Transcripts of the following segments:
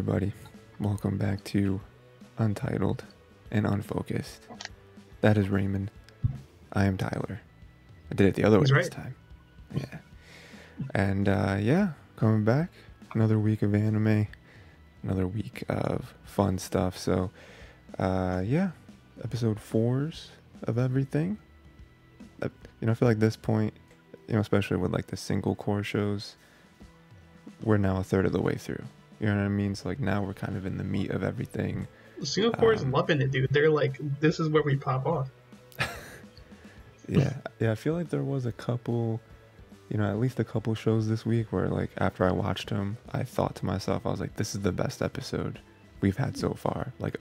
everybody. Welcome back to Untitled and Unfocused. That is Rayman. I am Tyler. I did it the other way this time. Yeah. And coming back. Another week of anime. Another week of fun stuff. So, episode 4s of everything. I feel like this point, especially with like the single core shows, we're now a third of the way through. You know what I mean? So like now we're kind of in the meat of everything. Single core is loving it, dude. They're like, this is where we pop off. Yeah. I feel like there was a couple, at least a couple shows this week where like after I watched them, I thought to myself, I was like, this is the best episode we've had so far, like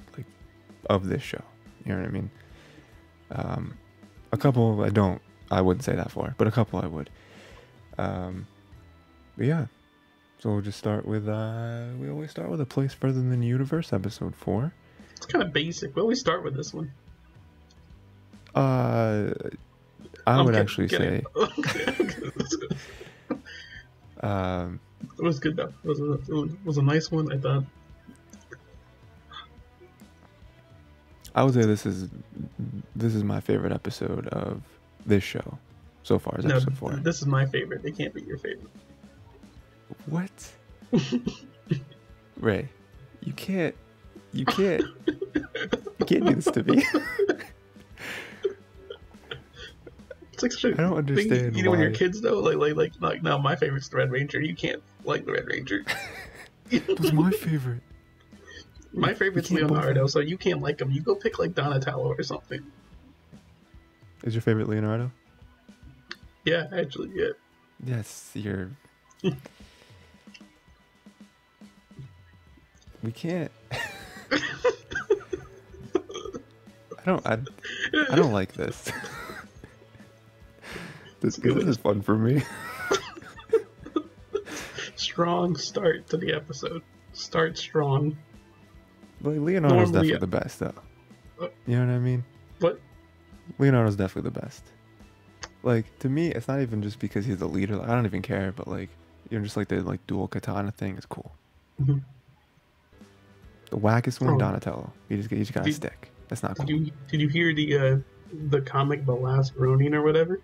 of this show. You know what I mean? A couple I wouldn't say that for, but a couple I would. But yeah. So we'll just start with, we always start with A Place Further Than the Universe, episode 4. It's kind of basic. We always start with this one. I would actually say... It was good, though. It was a nice one, I thought. I would say this is my favorite episode of this show so far, is episode 4. This is my favorite. It can't be your favorite. What? Ray, you can't do this to me. It's like such a I don't understand thing, why. when you're kids though, like no, my favorite's the Red Ranger. You can't like the Red Ranger. What's my favorite? My favorite's Leonardo, so you can't like him. You go pick like Donatello or something. Is your favorite Leonardo? Yeah, actually, yeah. Yes, you're... We can't... I don't like this. This is fun for me. Strong start to the episode. Start strong. But Leonardo's definitely the best, though. You know what I mean? What? Leonardo's definitely the best. Like, to me, it's not even just because he's the leader. Like, I don't even care, but like, just like the like dual katana thing is cool. Mm-hmm. The wackest one, Donatello. You just got a stick. That's not cool. Did you hear the comic The Last Ronin or whatever?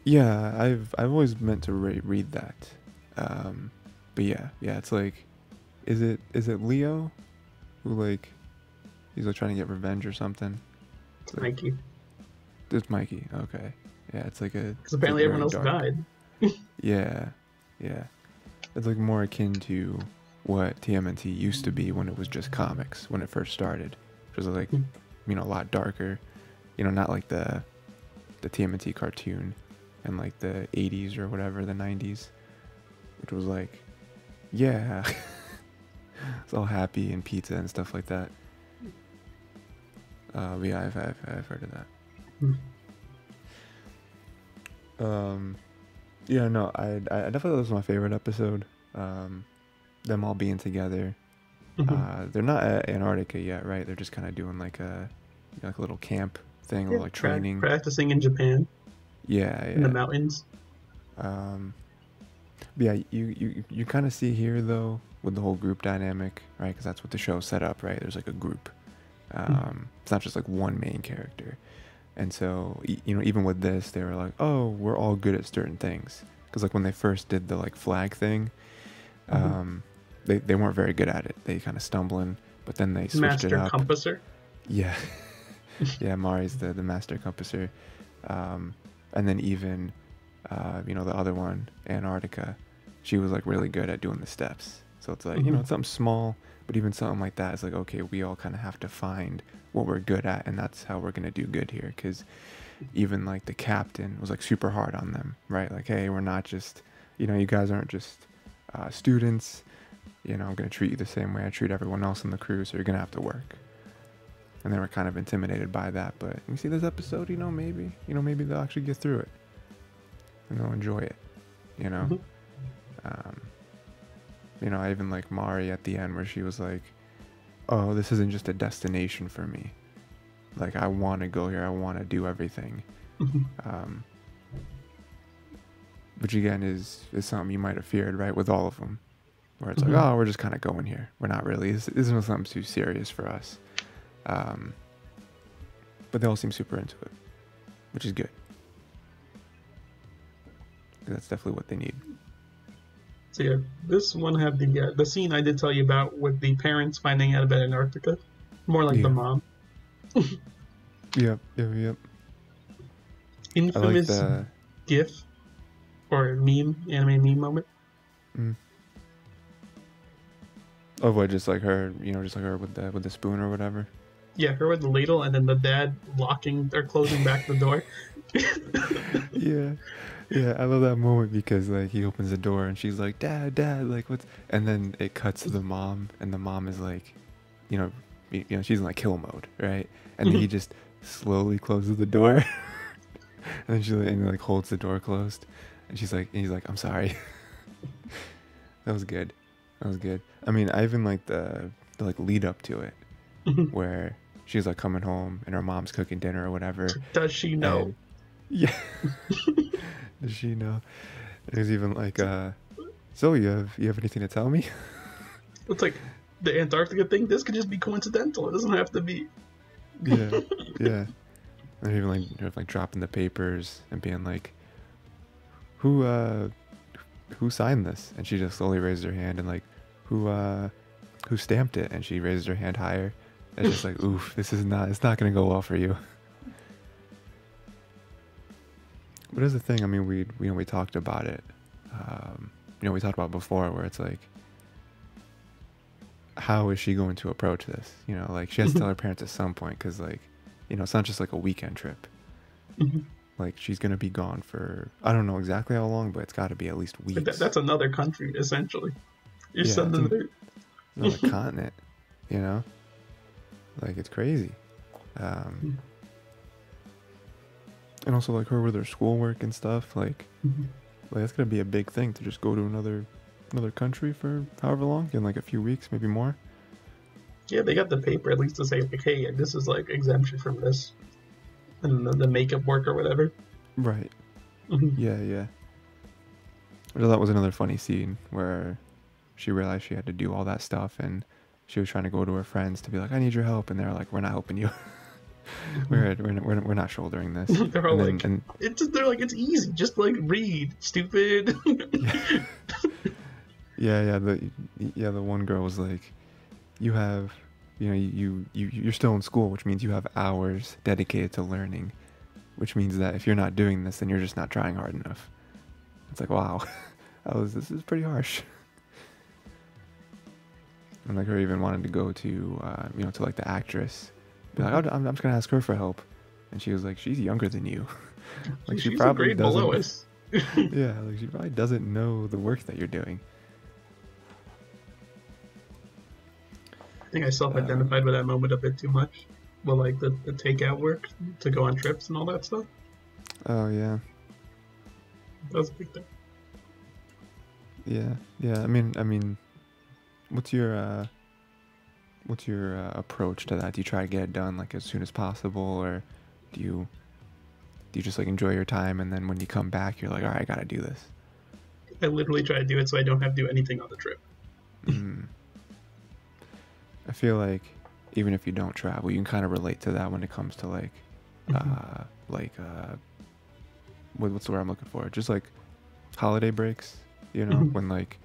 Yeah, I've always meant to read that. But yeah, it's like, is it Leo who like he's like trying to get revenge or something? It's Mikey. It's Mikey. Okay. Yeah, it's like a... Because apparently everyone else died. Yeah. It's like more akin to what TMNT used to be when it was just comics, when it first started. Which was like, a lot darker. Not like the TMNT cartoon in like the 80s or whatever, the 90s. Which was like, yeah. It's all happy and pizza and stuff like that. But yeah, I've heard of that. I definitely thought this was my favorite episode. Them all being together. They're not at Antarctica yet, right? They're just kind of doing like a little camp thing, or like training, practicing in Japan. Yeah. In the mountains. Yeah, you kind of see here though with the whole group dynamic, right? Because that's what the show set up, right? There's like a group. It's not just like one main character. And so, even with this, they were like, oh, we're all good at certain things. Because like when they first did the like flag thing, they weren't very good at it. They kind of stumbling, but then they switched it up. Master compasser? Yeah. Yeah, Mari's the master compasser. And then even, the other one, Antarctica, she was like really good at doing the steps. So it's like, it's something small, but even something like that is like, okay, we all kind of have to find what we're good at, and that's how we're going to do good here. Because even like the captain was like super hard on them, right? Like, hey, we're not just, you guys aren't just students. I'm going to treat you the same way I treat everyone else in the crew, so you're going to have to work. And they were kind of intimidated by that. But you see this episode, maybe they'll actually get through it. And they'll enjoy it, I even like Mari at the end where she was like, oh, this isn't just a destination for me. Like, I want to go here. I want to do everything. Which again is something you might have feared, right? With all of them. where it's like, oh, we're just kind of going here. We're not really. This isn't something too serious for us. But they all seem super into it, which is good. That's definitely what they need. So yeah, this one had the scene I did tell you about with the parents finding out about Antarctica. More like the mom. Yep. Infamous GIF or anime meme moment. Oh, what? Just like her, just like her with the spoon or whatever. Yeah, her with the ladle, and then the dad locking or closing back the door. Yeah, I love that moment because like he opens the door and she's like, Dad, like what's? And then it cuts to the mom, and the mom is like, she's in like kill mode, right? And then he just slowly closes the door, and then she like holds the door closed, and he's like, I'm sorry. That was good. I mean, I even like the like lead up to it, where she's like coming home and her mom's cooking dinner or whatever. Does she know? And, yeah. Does she know? It was even like, so you have anything to tell me? It's like the Antarctica thing. This could just be coincidental. It doesn't have to be. Yeah. And even like dropping the papers and being like, who signed this? And she just slowly raised her hand and like, who stamped it? And she raised her hand higher. It's just like, oof, it's not gonna go well for you. But here's the thing. I mean, we talked about it. We talked about before, where it's like, how is she going to approach this? Like she has to tell her parents at some point, because like, it's not just like a weekend trip. Like she's gonna be gone for, I don't know exactly how long, but it's got to be at least weeks. That's another country essentially. You're sending her another continent. Like it's crazy. And also like her with her schoolwork and stuff, like that's gonna be a big thing to just go to another country for however long, in like a few weeks, maybe more. Yeah, they got the paper at least to say like, hey, this is like exemption from this, and the makeup work or whatever. Right. Yeah. So that was another funny scene where she realized she had to do all that stuff, and she was trying to go to her friends to be like, I need your help, and they're like, we're not helping you. We're not shouldering this. They're all like, it's easy, just like read, stupid. Yeah. The one girl was like, you have, you're still in school, which means you have hours dedicated to learning, which means that if you're not doing this, then you're just not trying hard enough. It's like, wow, this is pretty harsh. And like her even wanted to go to, to like the actress. Be like, I'm just gonna ask her for help, and she was like, she's younger than you. Like she's probably doesn't. Below us. Yeah, like she probably doesn't know the work that you're doing. I think I self-identified with that moment a bit too much. Well, like the takeout work to go on trips and all that stuff. Oh yeah. That was a big thing. Yeah. I mean, what's your approach to that? Do you try to get it done like as soon as possible, or do you just like enjoy your time, and then when you come back you're like, all right, I gotta do this? I literally try to do it so I don't have to do anything on the trip. I feel like even if you don't travel, you can kind of relate to that when it comes to like what's the word I'm looking for? Just like holiday breaks, when like,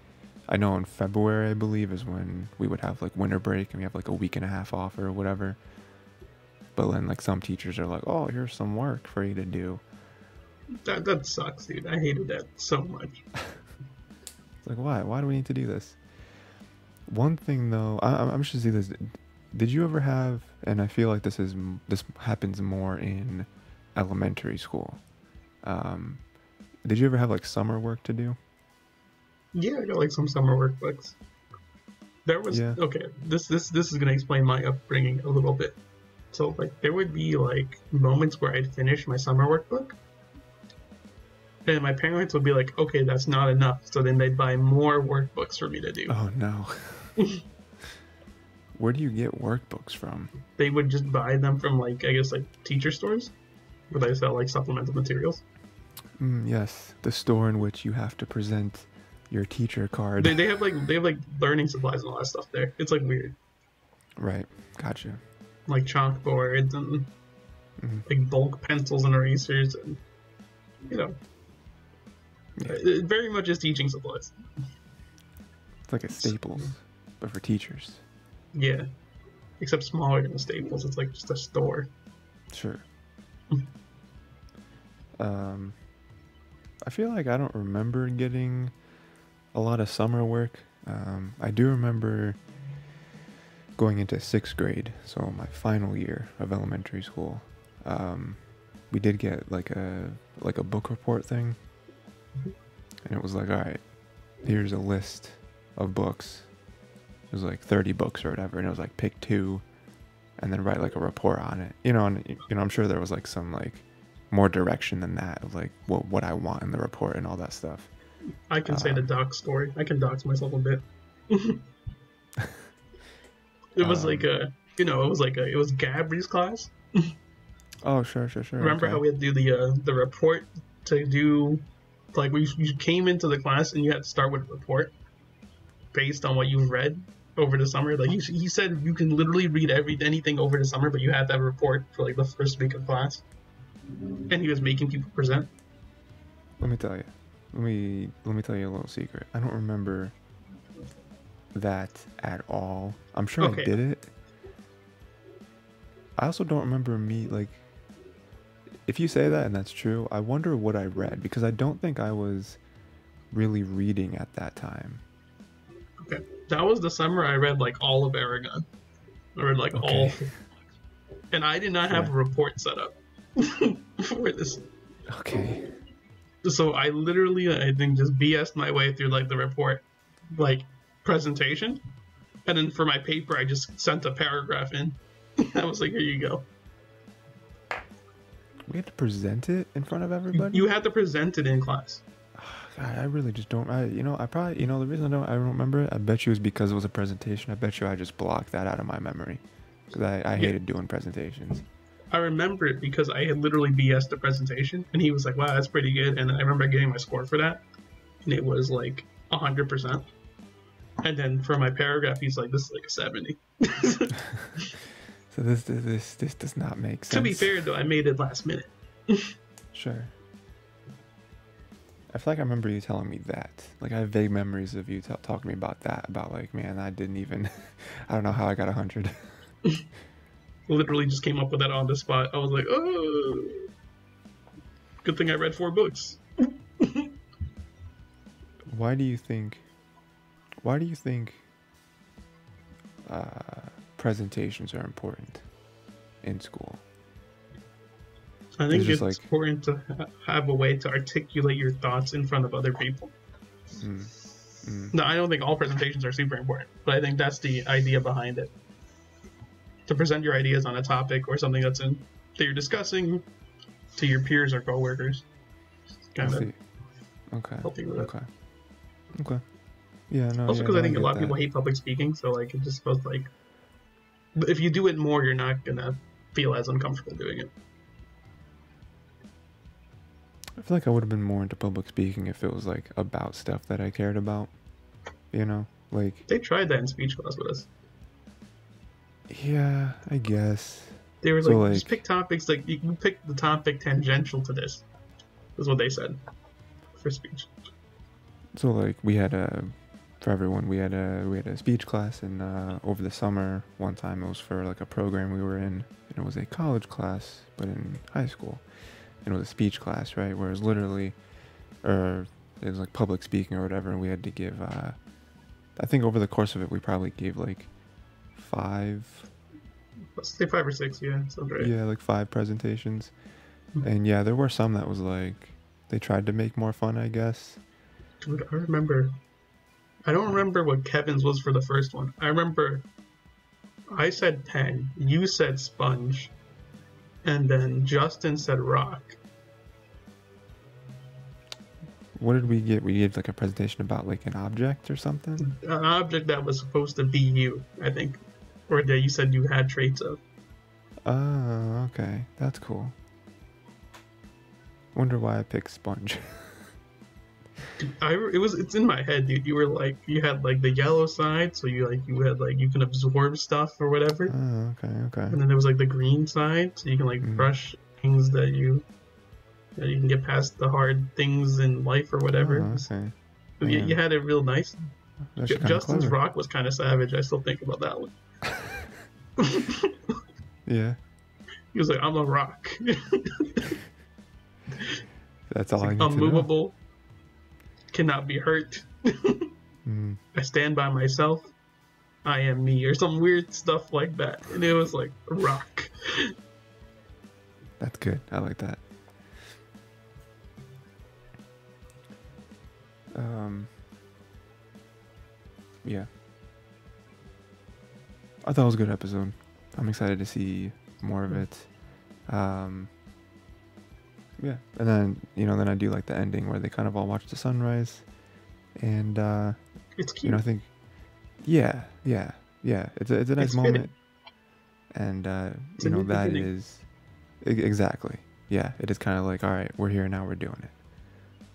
I know in February, I believe, is when we would have like winter break and we have like a week and a half off or whatever. But then like some teachers are like, oh, here's some work for you to do. That sucks, dude. I hated that so much. It's like, why? Why do we need to do this? One thing though, I'm just gonna see this. Did you ever have, and I feel like this happens more in elementary school. Did you ever have like summer work to do? Yeah, I got like some summer workbooks. There was okay. This is gonna explain my upbringing a little bit. So like there would be like moments where I'd finish my summer workbook, and my parents would be like, "Okay, that's not enough." So then they'd buy more workbooks for me to do. Oh no. Where do you get workbooks from? They would just buy them from like, I guess like teacher stores, where they sell like supplemental materials. Yes, the store in which you have to present your teacher card. They have like learning supplies and all that stuff there. It's like weird. Right. Gotcha. Like chalkboards and like bulk pencils and erasers and it very much is teaching supplies. It's like a Staples, but for teachers. Yeah. Except smaller than the Staples. It's like just a store. Sure. I feel like I don't remember getting a lot of summer work. I do remember going into 6th grade, so my final year of elementary school. We did get like a book report thing, and it was like, all right, here's a list of books. It was like 30 books or whatever, and it was like pick 2 and then write like a report on it. And I'm sure there was like some like more direction than that of like what I want in the report and all that stuff. I can say the doc story. I can dox myself a bit. It was like it was Gabri's class. Oh, sure. Remember how we had to do the report to do, like you came into the class and you had to start with a report based on what you read over the summer. Like he said you can literally read anything over the summer, but you had to have a report for like the first week of class. And he was making people present. Let me tell you. Let me tell you a little secret. I don't remember that at all. I'm sure I did it. I also don't remember me, like, if you say that and that's true, I wonder what I read, because I don't think I was really reading at that time. Okay. That was the summer I read like all of Aragon. I read like all. And I did not have a report set up for this. Okay. So I literally, I think, just BS'd my way through like the report, like presentation, and then for my paper, I just sent a paragraph in. I was like, here you go. We had to present it in front of everybody? You had to present it in class. God, I really just don't. I probably, the reason I don't remember it, I bet you is because it was a presentation. I bet you I just blocked that out of my memory, because I hated doing presentations. I remember it because I had literally BS'd the presentation, and he was like, wow, that's pretty good. And I remember getting my score for that, and it was like 100%. And then for my paragraph, he's like, this is like a 70. So this does not make sense. To be fair, though, I made it last minute. Sure. I feel like I remember you telling me that. Like, I have vague memories of you talking to me about that. About like, man, I didn't even... I don't know how I got 100. Literally just came up with that on the spot. I was like, oh, good thing I read 4 books. Why do you think presentations are important in school? I think it's like, important to have a way to articulate your thoughts in front of other people. No, I don't think all presentations are super important, but I think that's the idea behind it. To present your ideas on a topic or something that you're discussing to your peers or coworkers. Kind of helping with it. Okay. Yeah, no. Also, because I think a lot of people hate public speaking, so like it just supposed like, if you do it more, you're not gonna feel as uncomfortable doing it. I feel like I would have been more into public speaking if it was like about stuff that I cared about. Like they tried that in speech class with us. Yeah, I guess. They were like, just pick topics, like, you can pick the topic tangential to this, is what they said for speech. So, like, we had for everyone, we had a speech class, and over the summer, one time it was for, like, a program we were in, and it was a college class, but in high school. And it was a speech class, right, where it was literally, it was, like, public speaking or whatever, and we had to give, I think over the course of it, we probably gave, like, 5... Let's say 5 or 6, yeah, sounds right. Yeah, like 5 presentations. And yeah, there were some that was like, they tried to make more fun, I guess. Dude, I don't remember what Kevin's was for the first one. I remember I said pen, you said sponge, and then Justin said rock. What did we get? We gave like a presentation about like an object or something? An object that was supposed to be you, I think. Or that you said you had traits of. Oh, okay. That's cool. Wonder why I picked sponge. Dude, it's in my head, dude. You were like, you had like the yellow side, so you had like you can absorb stuff or whatever. Oh, okay. And then there was like the green side, so you can like brush things that you can get past the hard things in life or whatever. Oh, okay. You had it real nice. Justin's clever. rock was kind of savage. I still think about that one. Yeah. He was like, I'm a rock. That's all I need unmovable, to know. cannot be hurt. I stand by myself. I am me, or some weird stuff like that. And it was like a rock. That's good. I like that. Yeah. I thought it was a good episode. I'm excited to see more of it. Yeah. And then, then I do like the ending where they kind of all watch the sunrise. And, it's cute. I think, yeah. It's a nice moment. And, that is, exactly. Yeah. It is kind of like, all right, we're here now, we're doing it.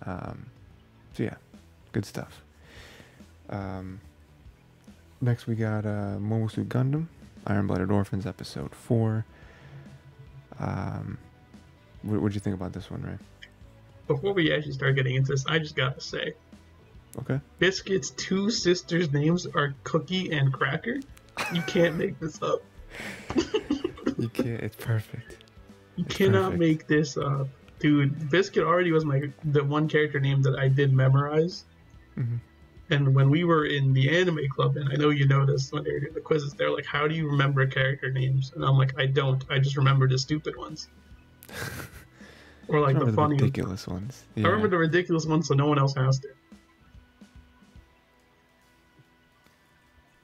So yeah, good stuff. Next we got Momosu Gundam, Iron-Blooded Orphans, episode 4. What'd you think about this one, Ray? Before we actually start getting into this, I just gotta say, okay, Biscuit's two sisters' names are Cookie and Cracker. You can't make this up. You can't. It's perfect. You cannot make this up. Dude, Biscuit already was the one character name that I did memorize. Mm-hmm. And when we were in the anime club, and I know you noticed when they were doing the quizzes, they're like, how do you remember character names? And I'm like, I don't. I just remember the stupid ones. Or like the funny ridiculous ones. Yeah. I remember the ridiculous ones so no one else has to.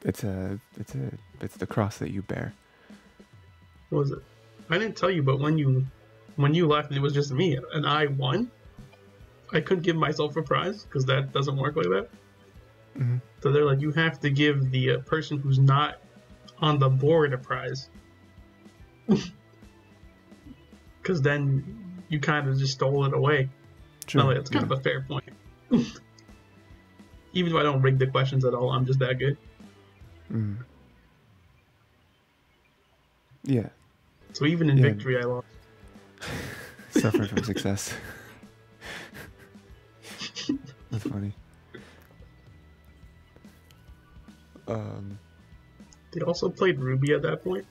It's the cross that you bear. What was it? I didn't tell you, but when you left, it was just me, and I won. I couldn't give myself a prize because that doesn't work like that. Mm-hmm. So they're like, you have to give the person who's not on the board a prize, because then you kind of just stole it away. Sure. Like, it's kind of a fair point. Even though I don't rig the questions at all, I'm just that good. Mm. Yeah. So even in victory, I lost. Suffering from success. That's funny. They also played Ruby at that point.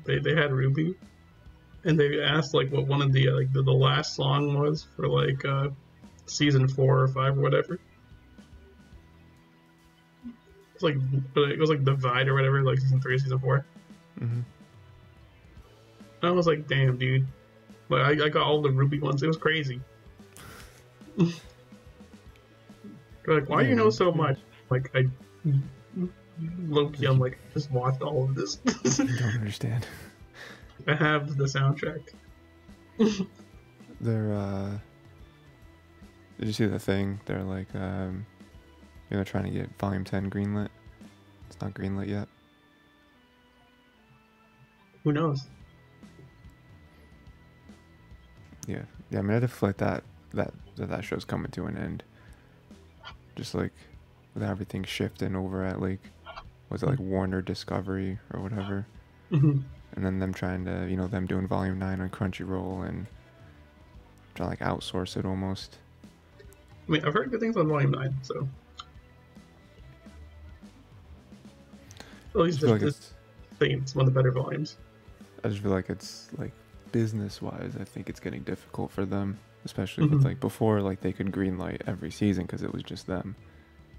They had Ruby, and they asked like what one of the the last song was for like season 4 or 5 or whatever. It was like Divide or whatever, like season 3 or season 4. Mm-hmm. I was like, damn, dude. Like I got all the Ruby ones. It was crazy. They're like, why do you know so much? Like, low-key, I'm like, I just watched all of this. I don't understand. I have the soundtrack. They're, did you see the thing? They're like, they're trying to get Volume 10 greenlit. It's not greenlit yet. Who knows? Yeah. I mean, I just feel like that show's coming to an end. Just like with everything shifting over at like, was it like Warner Discovery or whatever? Mm-hmm. And then them trying to, them doing Volume 9 on Crunchyroll and trying to like outsource it almost. I mean, I've heard good things on Volume 9, so. At least it's one of the better volumes. I just feel like it's like business-wise, I think it's getting difficult for them, especially with like before, like they could greenlight every season because it was just them,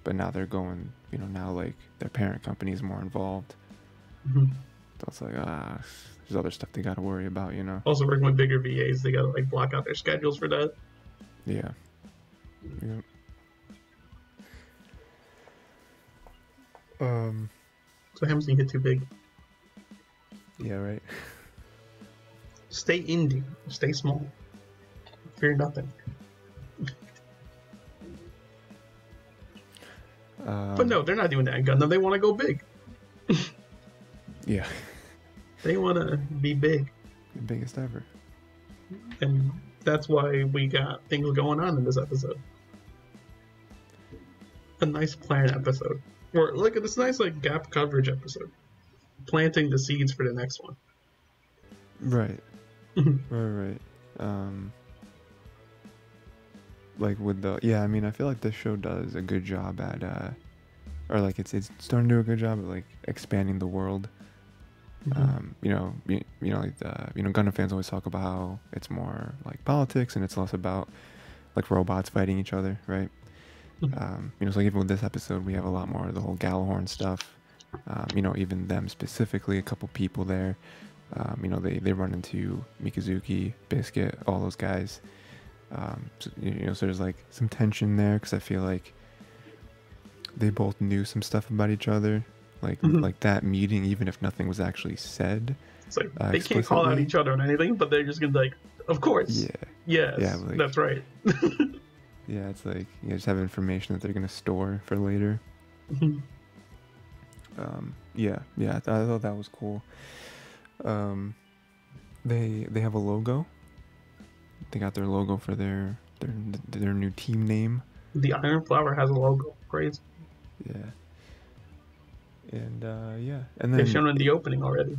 but now they're going, now like their parent company is more involved. Mm-hmm. So it's like there's other stuff they got to worry about, Also working with bigger VAs, they got to like block out their schedules for that. Yeah. So Ham's gonna get too big. Yeah, right. Stay indie. Stay small. Fear nothing. But no, they're not doing that in Gundam. They want to go big. Yeah. They want to be big. The biggest ever. And that's why we got things going on in this episode. a nice plan episode, or like this nice like gap coverage episode, planting the seeds for the next one. Right. Right. Like with the I mean, I feel like this show does a good job at or like it's starting to do a good job at like expanding the world. You know, like Gundam fans always talk about how it's more like politics and it's less about like robots fighting each other, right? You know, so like even with this episode, we have a lot more of the whole Galahorn stuff. You know, even them specifically, a couple people there. You know, they run into Mikazuki, Biscuit, all those guys. So, you know, so there's like some tension there because I feel like they both knew some stuff about each other. Like that meeting, even if nothing was actually said. It's like they can't call out each other on anything, but they're just gonna be like, of course. Yes, like, that's right. Yeah, it's like you just have information that they're gonna store for later. Yeah, I thought that was cool. They have a logo. They got their logo for their new team name. The Iron Flower has a logo. Crazy. Yeah. And and then they've shown in the opening already.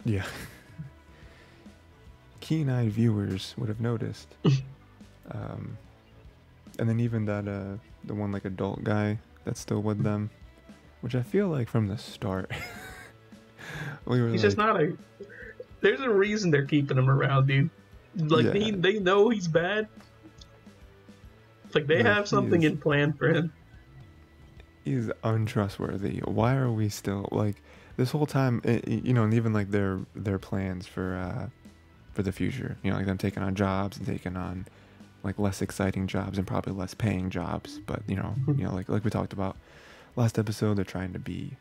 Yeah. Keen-eyed viewers would have noticed. And then even that the one like adult guy that's still with them, which I feel like from the start he's just not a. There's a reason they're keeping him around, dude. Like they know he's bad. Like they have something in plan for him. He's untrustworthy. Why are we still like this whole time? You know, and even like their plans for the future. You know, like them taking on jobs and taking on like less exciting jobs and probably less paying jobs. But you know, like we talked about last episode, they're trying to be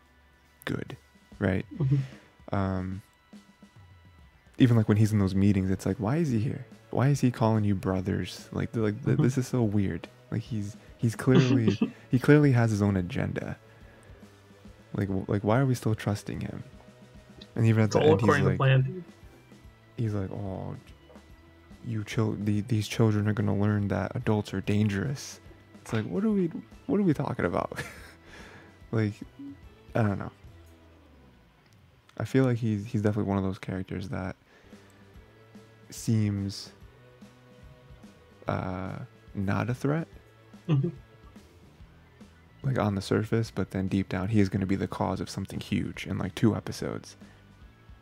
good, right? Even like when he's in those meetings, it's like, why is he here? Why is he calling you brothers? Like this is so weird. Like he's clearly he clearly has his own agenda. Like why are we still trusting him? And even at the end, he's like, oh, these children are gonna learn that adults are dangerous. It's like, what are we talking about? Like, I don't know. I feel like he's definitely one of those characters that seems not a threat. Like on the surface, but then deep down he is going to be the cause of something huge in like 2 episodes.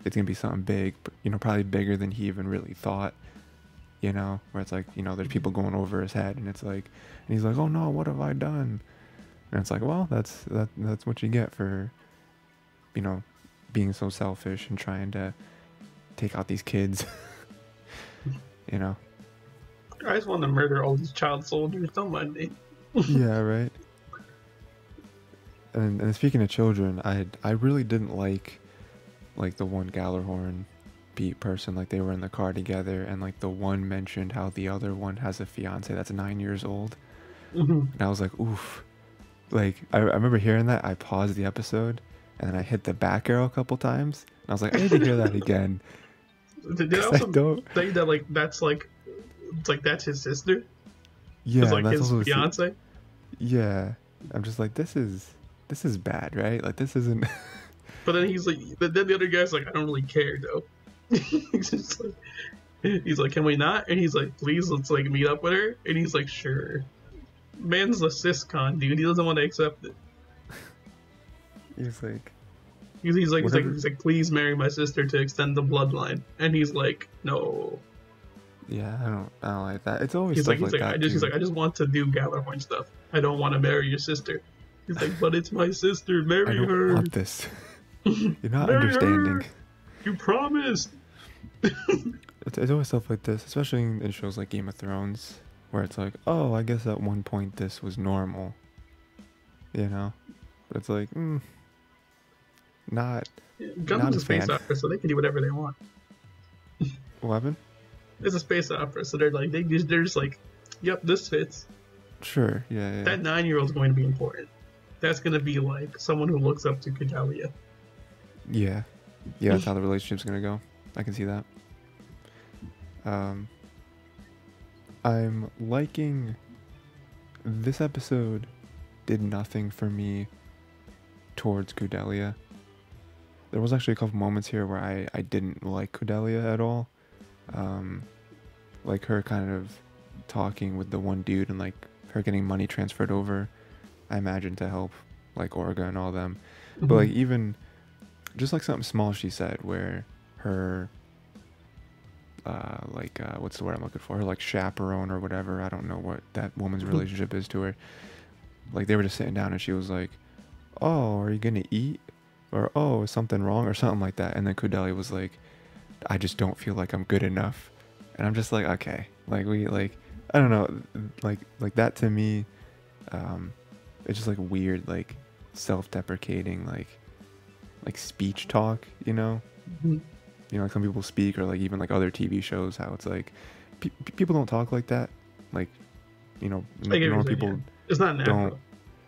It's going to be something big, but, you know, probably bigger than he even really thought, you know, where it's like, you know, there's people going over his head and it's like, and he's like, oh no, what have I done? And it's like, well, that's what you get for, you know, being so selfish and trying to take out these kids. You know, I just want to murder all these child soldiers. Don't mind me. Yeah, right. And speaking of children, I really didn't like the one Galahorn beat person. Like they were in the car together, and like the one mentioned how the other one has a fiance that's 9 years old, and I was like, oof. Like I remember hearing that. I paused the episode and then I hit the back arrow a couple times. And I was like, I need to hear that again. Did they also say that like that's like it's like that's his sister? Yeah, like his fiance. Yeah, I'm just like, this is bad, right? Like this isn't. But then he's like, then the other guy's like, I don't really care though. he's like, can we not? And he's like, please, let's like meet up with her. And he's like, sure. Man's a ciscon, dude. He doesn't want to accept it. He's like, he's like, please marry my sister to extend the bloodline. And he's like, no. Yeah, I don't like that. It's always I just want to do Galahorn stuff. I don't want to marry your sister. He's like, but it's my sister. Marry her. I don't want this. You're not understanding. Her. You promised. It's always stuff like this, especially in shows like Game of Thrones, where it's like, oh, I guess at one point this was normal. You know? But it's like, not. Gundam's a space opera, so they can do whatever they want. What happened? It's a space opera, so they're just like, yep, this fits. Sure, yeah. That 9-year-old's going to be important. That's going to be like someone who looks up to Kajalia. Yeah, that's how the relationship's going to go. I can see that. I'm liking this episode did nothing for me towards Kudelia. There was actually a couple moments here where I didn't like Kudelia at all. Like her kind of talking with the one dude and like her getting money transferred over, I imagine to help like Orga and all them. But like even just like something small she said where her what's the word I'm looking for? Her like chaperone or whatever. I don't know what that woman's relationship is to her. Like they were just sitting down and she was like, "Oh, are you gonna eat?" Or "Oh, is something wrong?" or something like that. And then Kudelia was like, "I just don't feel like I'm good enough." And I'm just like, okay, like we like I don't know, like that to me, it's just like weird, like self-deprecating, like speech talk, you know. You know, like some people speak, or like even like other TV shows, how it's like people don't talk like that, like, you know, normal people. Yeah. It's not natural.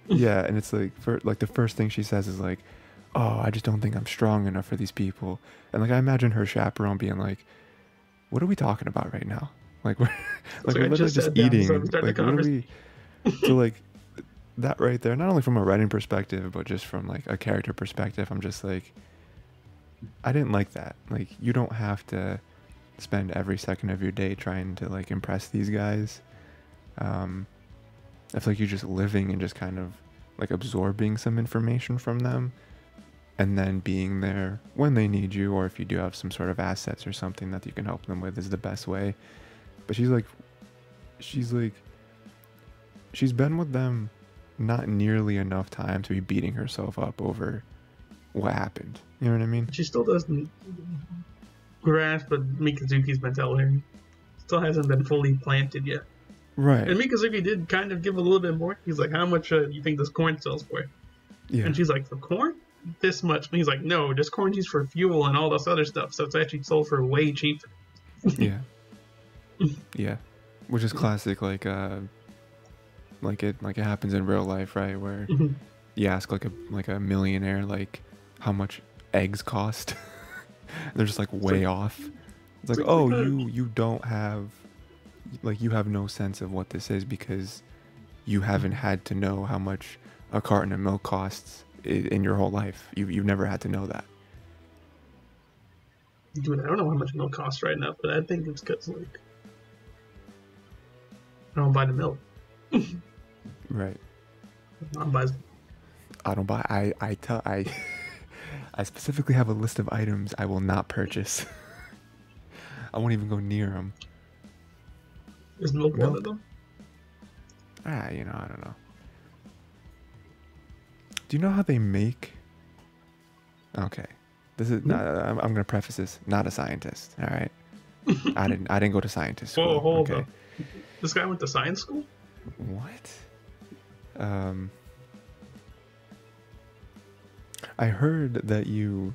Yeah, and it's like for like the first thing she says is like, "Oh, I just don't think I'm strong enough for these people." And like I imagine her chaperone being like, "What are we talking about right now? Like we're like we're literally just eating. Like what are we?" So like that right there, not only from a writing perspective, but just from like a character perspective, I'm just like, I didn't like that. Like you don't have to spend every second of your day trying to like impress these guys. I feel like you're just living and just kind of like absorbing some information from them, and then being there when they need you, or if you do have some sort of assets or something that you can help them with, is the best way. But she's been with them not nearly enough time to be beating herself up over what happened. You know what I mean? She still doesn't grasp Mikazuki's mentality. Still hasn't been fully planted yet. Right. And Mikazuki did kind of give a little bit more. He's like, "How much you think this corn sells for?" Yeah. And she's like, "For corn? This much." And he's like, "No, this corn's used for fuel and all this other stuff, so it's actually sold for way cheaper." Yeah. Yeah. Which is classic, like it happens in real life, right? Where you ask like a millionaire like how much eggs cost. They're just like way off. It's like, "Oh, you don't have, like, you have no sense of what this is because you haven't had to know how much a carton of milk costs in your whole life. You've never had to know that." Dude, I don't know how much milk costs right now, but I think it's because like I don't buy the milk. Right. Mom buys. I don't buy. I specifically have a list of items I will not purchase. I won't even go near them. Is milk one of them? You know, I don't know. Do you know how they make? Okay, this is. I'm gonna preface this. Not a scientist. All right. I didn't go to scientist school. Whoa, hold up. This guy went to science school? What? I heard that you,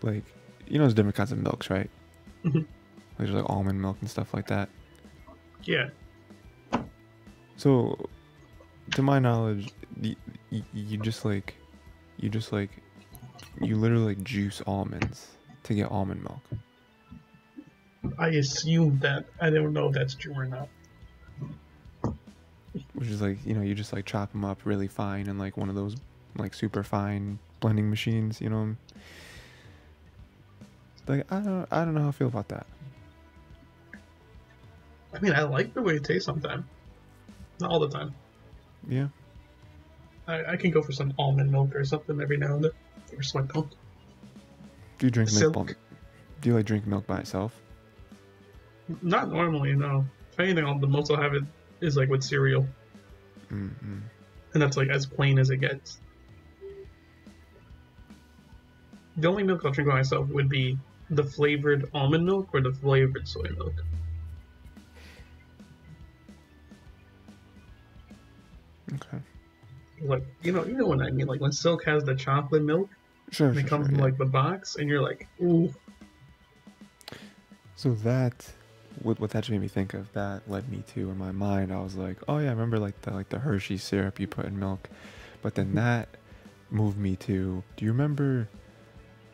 like, you know, there's different kinds of milks, right? Like, there's like almond milk and stuff like that. Yeah. So, to my knowledge, you literally like juice almonds to get almond milk. I assume that. I don't know if that's true or not. Which is like, you know, you just like chop them up really fine in like one of those like super fine blending machines, you know. Like I don't know how I feel about that. I mean, I like the way it tastes sometimes. Not all the time. Yeah. I can go for some almond milk or something every now and then. Or soy milk. Do you drink milk? Do you like drink milk by itself? Not normally, no. If anything, the most I'll have it is like with cereal. Mm-hmm. And that's like as plain as it gets. The only milk I'll drink by myself would be the flavored almond milk or the flavored soy milk. Okay. Like, you know what I mean? Like when Silk has the chocolate milk, and it comes in like the box, and you're like, ooh. So that, what that made me think of, that led me to, in my mind, I was like, oh yeah, I remember like the Hershey syrup you put in milk, but then that moved me to, do you remember?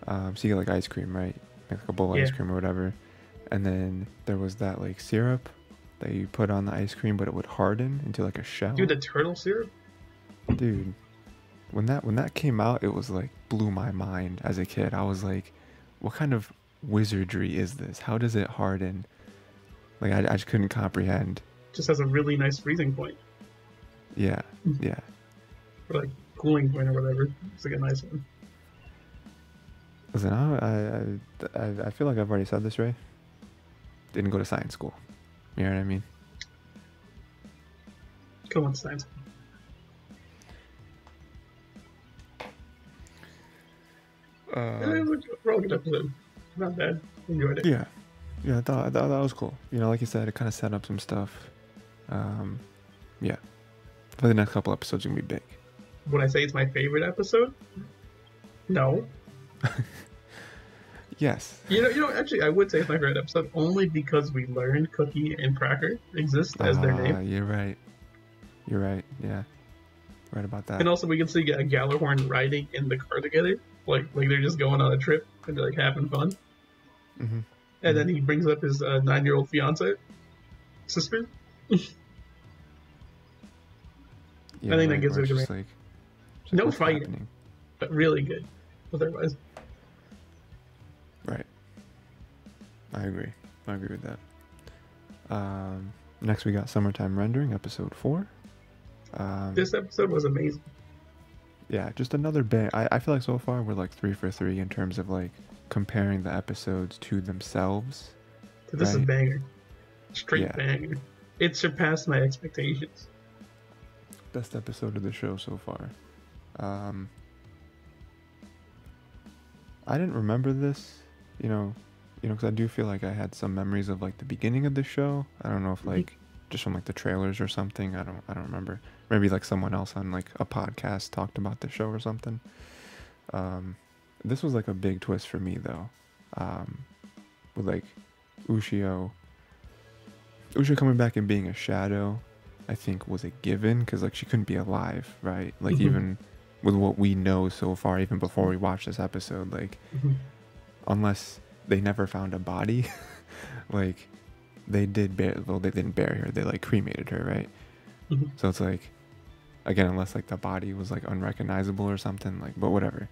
So you get like ice cream, right? Like a bowl of ice cream or whatever, and then there was that like syrup that you put on the ice cream, but it would harden into like a shell. Dude, the turtle syrup? Dude, when that came out, it was like blew my mind as a kid. I was like, what kind of wizardry is this? How does it harden? Like I just couldn't comprehend. Just has a really nice freezing point. Yeah, yeah. Or like cooling point or whatever. It's like a nice one. Listen, I feel like I've already said this, Ray. Didn't go to science school. You know what I mean? Come on, science. It was a real good episode. Not bad. Enjoyed it. Yeah. Yeah, I thought that was cool. You know, like you said, it kind of set up some stuff. Yeah. For the next couple episodes, it's going to be big. Would I say it's my favorite episode? No. Yes. You know, actually, I would say it's my favorite episode only because we learned Cookie and Cracker exist as their name. You're right. You're right. Yeah. Right about that. And also, we can see Gallahorn riding in the car together. Like they're just going on a trip and they're like having fun. Mm-hmm. And then he brings up his 9-year-old fiance, sister. Yeah, I think that gives it a good. Like, no fighting, but really good otherwise. Right. I agree with that. Next we got Summertime Rendering, episode 4. This episode was amazing. Yeah, just another bang. I feel like so far we're like 3 for 3 in terms of like comparing the episodes to themselves. So this is a banger. Straight Yeah. banger. It surpassed my expectations. Best episode of the show so far. I didn't remember this, you know, because I do feel like I had some memories of like the beginning of the show. I don't know if like just from like the trailers or something. I don't remember. Maybe like someone else on like a podcast talked about the show or something. This was like a big twist for me though, with like Ushio coming back and being a shadow. I think was a given because like she couldn't be alive, right? Like even with what we know so far, even before we watch this episode, like unless they never found a body, like they didn't bury her, they like cremated her, right? So it's like, again, unless like the body was like unrecognizable or something, like, but whatever,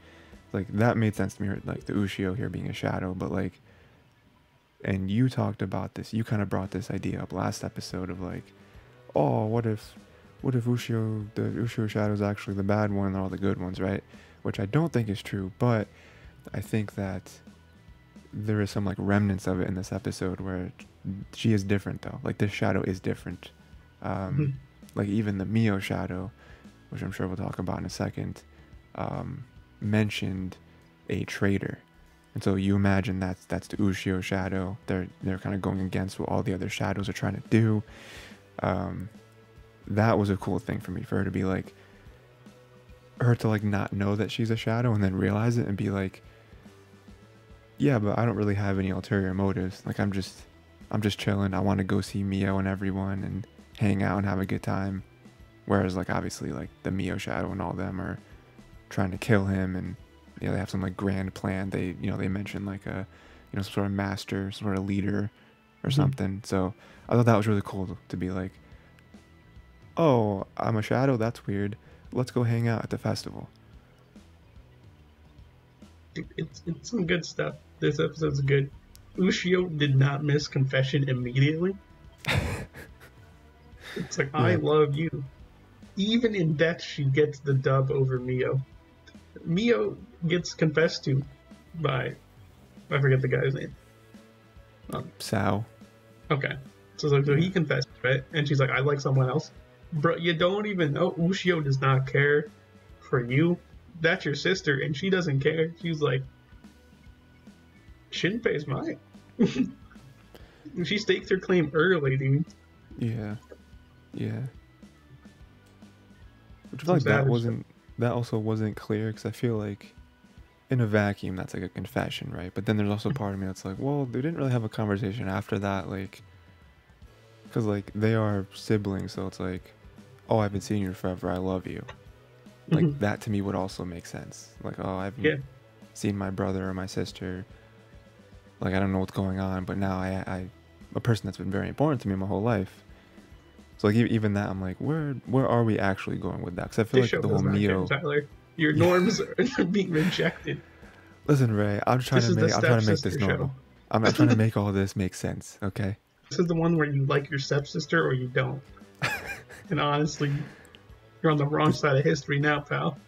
like that made sense to me, like the Ushio here being a shadow. But like, and you talked about this, you kind of brought this idea up last episode of like, oh, what if the Ushio shadow is actually the bad one and all the good ones, right? Which I don't think is true, but I think that there is some like remnants of it in this episode where she is different though. Like this shadow is different. Like even the Mio shadow, which I'm sure we'll talk about in a second, mentioned a traitor. And so you imagine that's the Ushio shadow. They're kind of going against what all the other shadows are trying to do. That was a cool thing for me, for her to be like, her to like not know that she's a shadow and then realize it and be like, yeah, but I don't really have any ulterior motives. Like I'm just chilling. I want to go see Mio and everyone and hang out and have a good time. Whereas like obviously like the Mio shadow and all them are trying to kill him, and you know they have some like grand plan. They mention like a some sort of master, some sort of leader or something. So I thought that was really cool to be like, oh, I'm a shadow, that's weird, let's go hang out at the festival. It's some good stuff. This episode's good. Ushio did not miss confession immediately. It's like, I love you. Even in death, she gets the dub over Mio. Mio gets confessed to by, I forget the guy's name. Sao. Okay. So he confessed, right? And she's like, I like someone else. Bro, you don't even know. Ushio does not care for you. That's your sister, and she doesn't care. She's like, Shinpei's mine. She staked her claim early, dude. Yeah. Which I feel like that also wasn't clear, because I feel like in a vacuum that's like a confession, right? But then there's also part of me that's like, well, they didn't really have a conversation after that, like, because like they are siblings, so it's like, oh, I haven't seen you forever, I love you. Like that to me would also make sense. Like, oh, I haven't seen my brother or my sister. Like I don't know what's going on, but now I a person that's been very important to me my whole life. So like even that, I'm like, where are we actually going with that? Because I feel This like show the whole does not care, Mio. Tyler. Your norms are being rejected. Listen, Ray, This is the I'm trying to make stepsister this show. normal. I'm trying to make all this make sense. Okay. This is the one where you like your stepsister or you don't. And honestly, you're on the wrong side of history now, pal.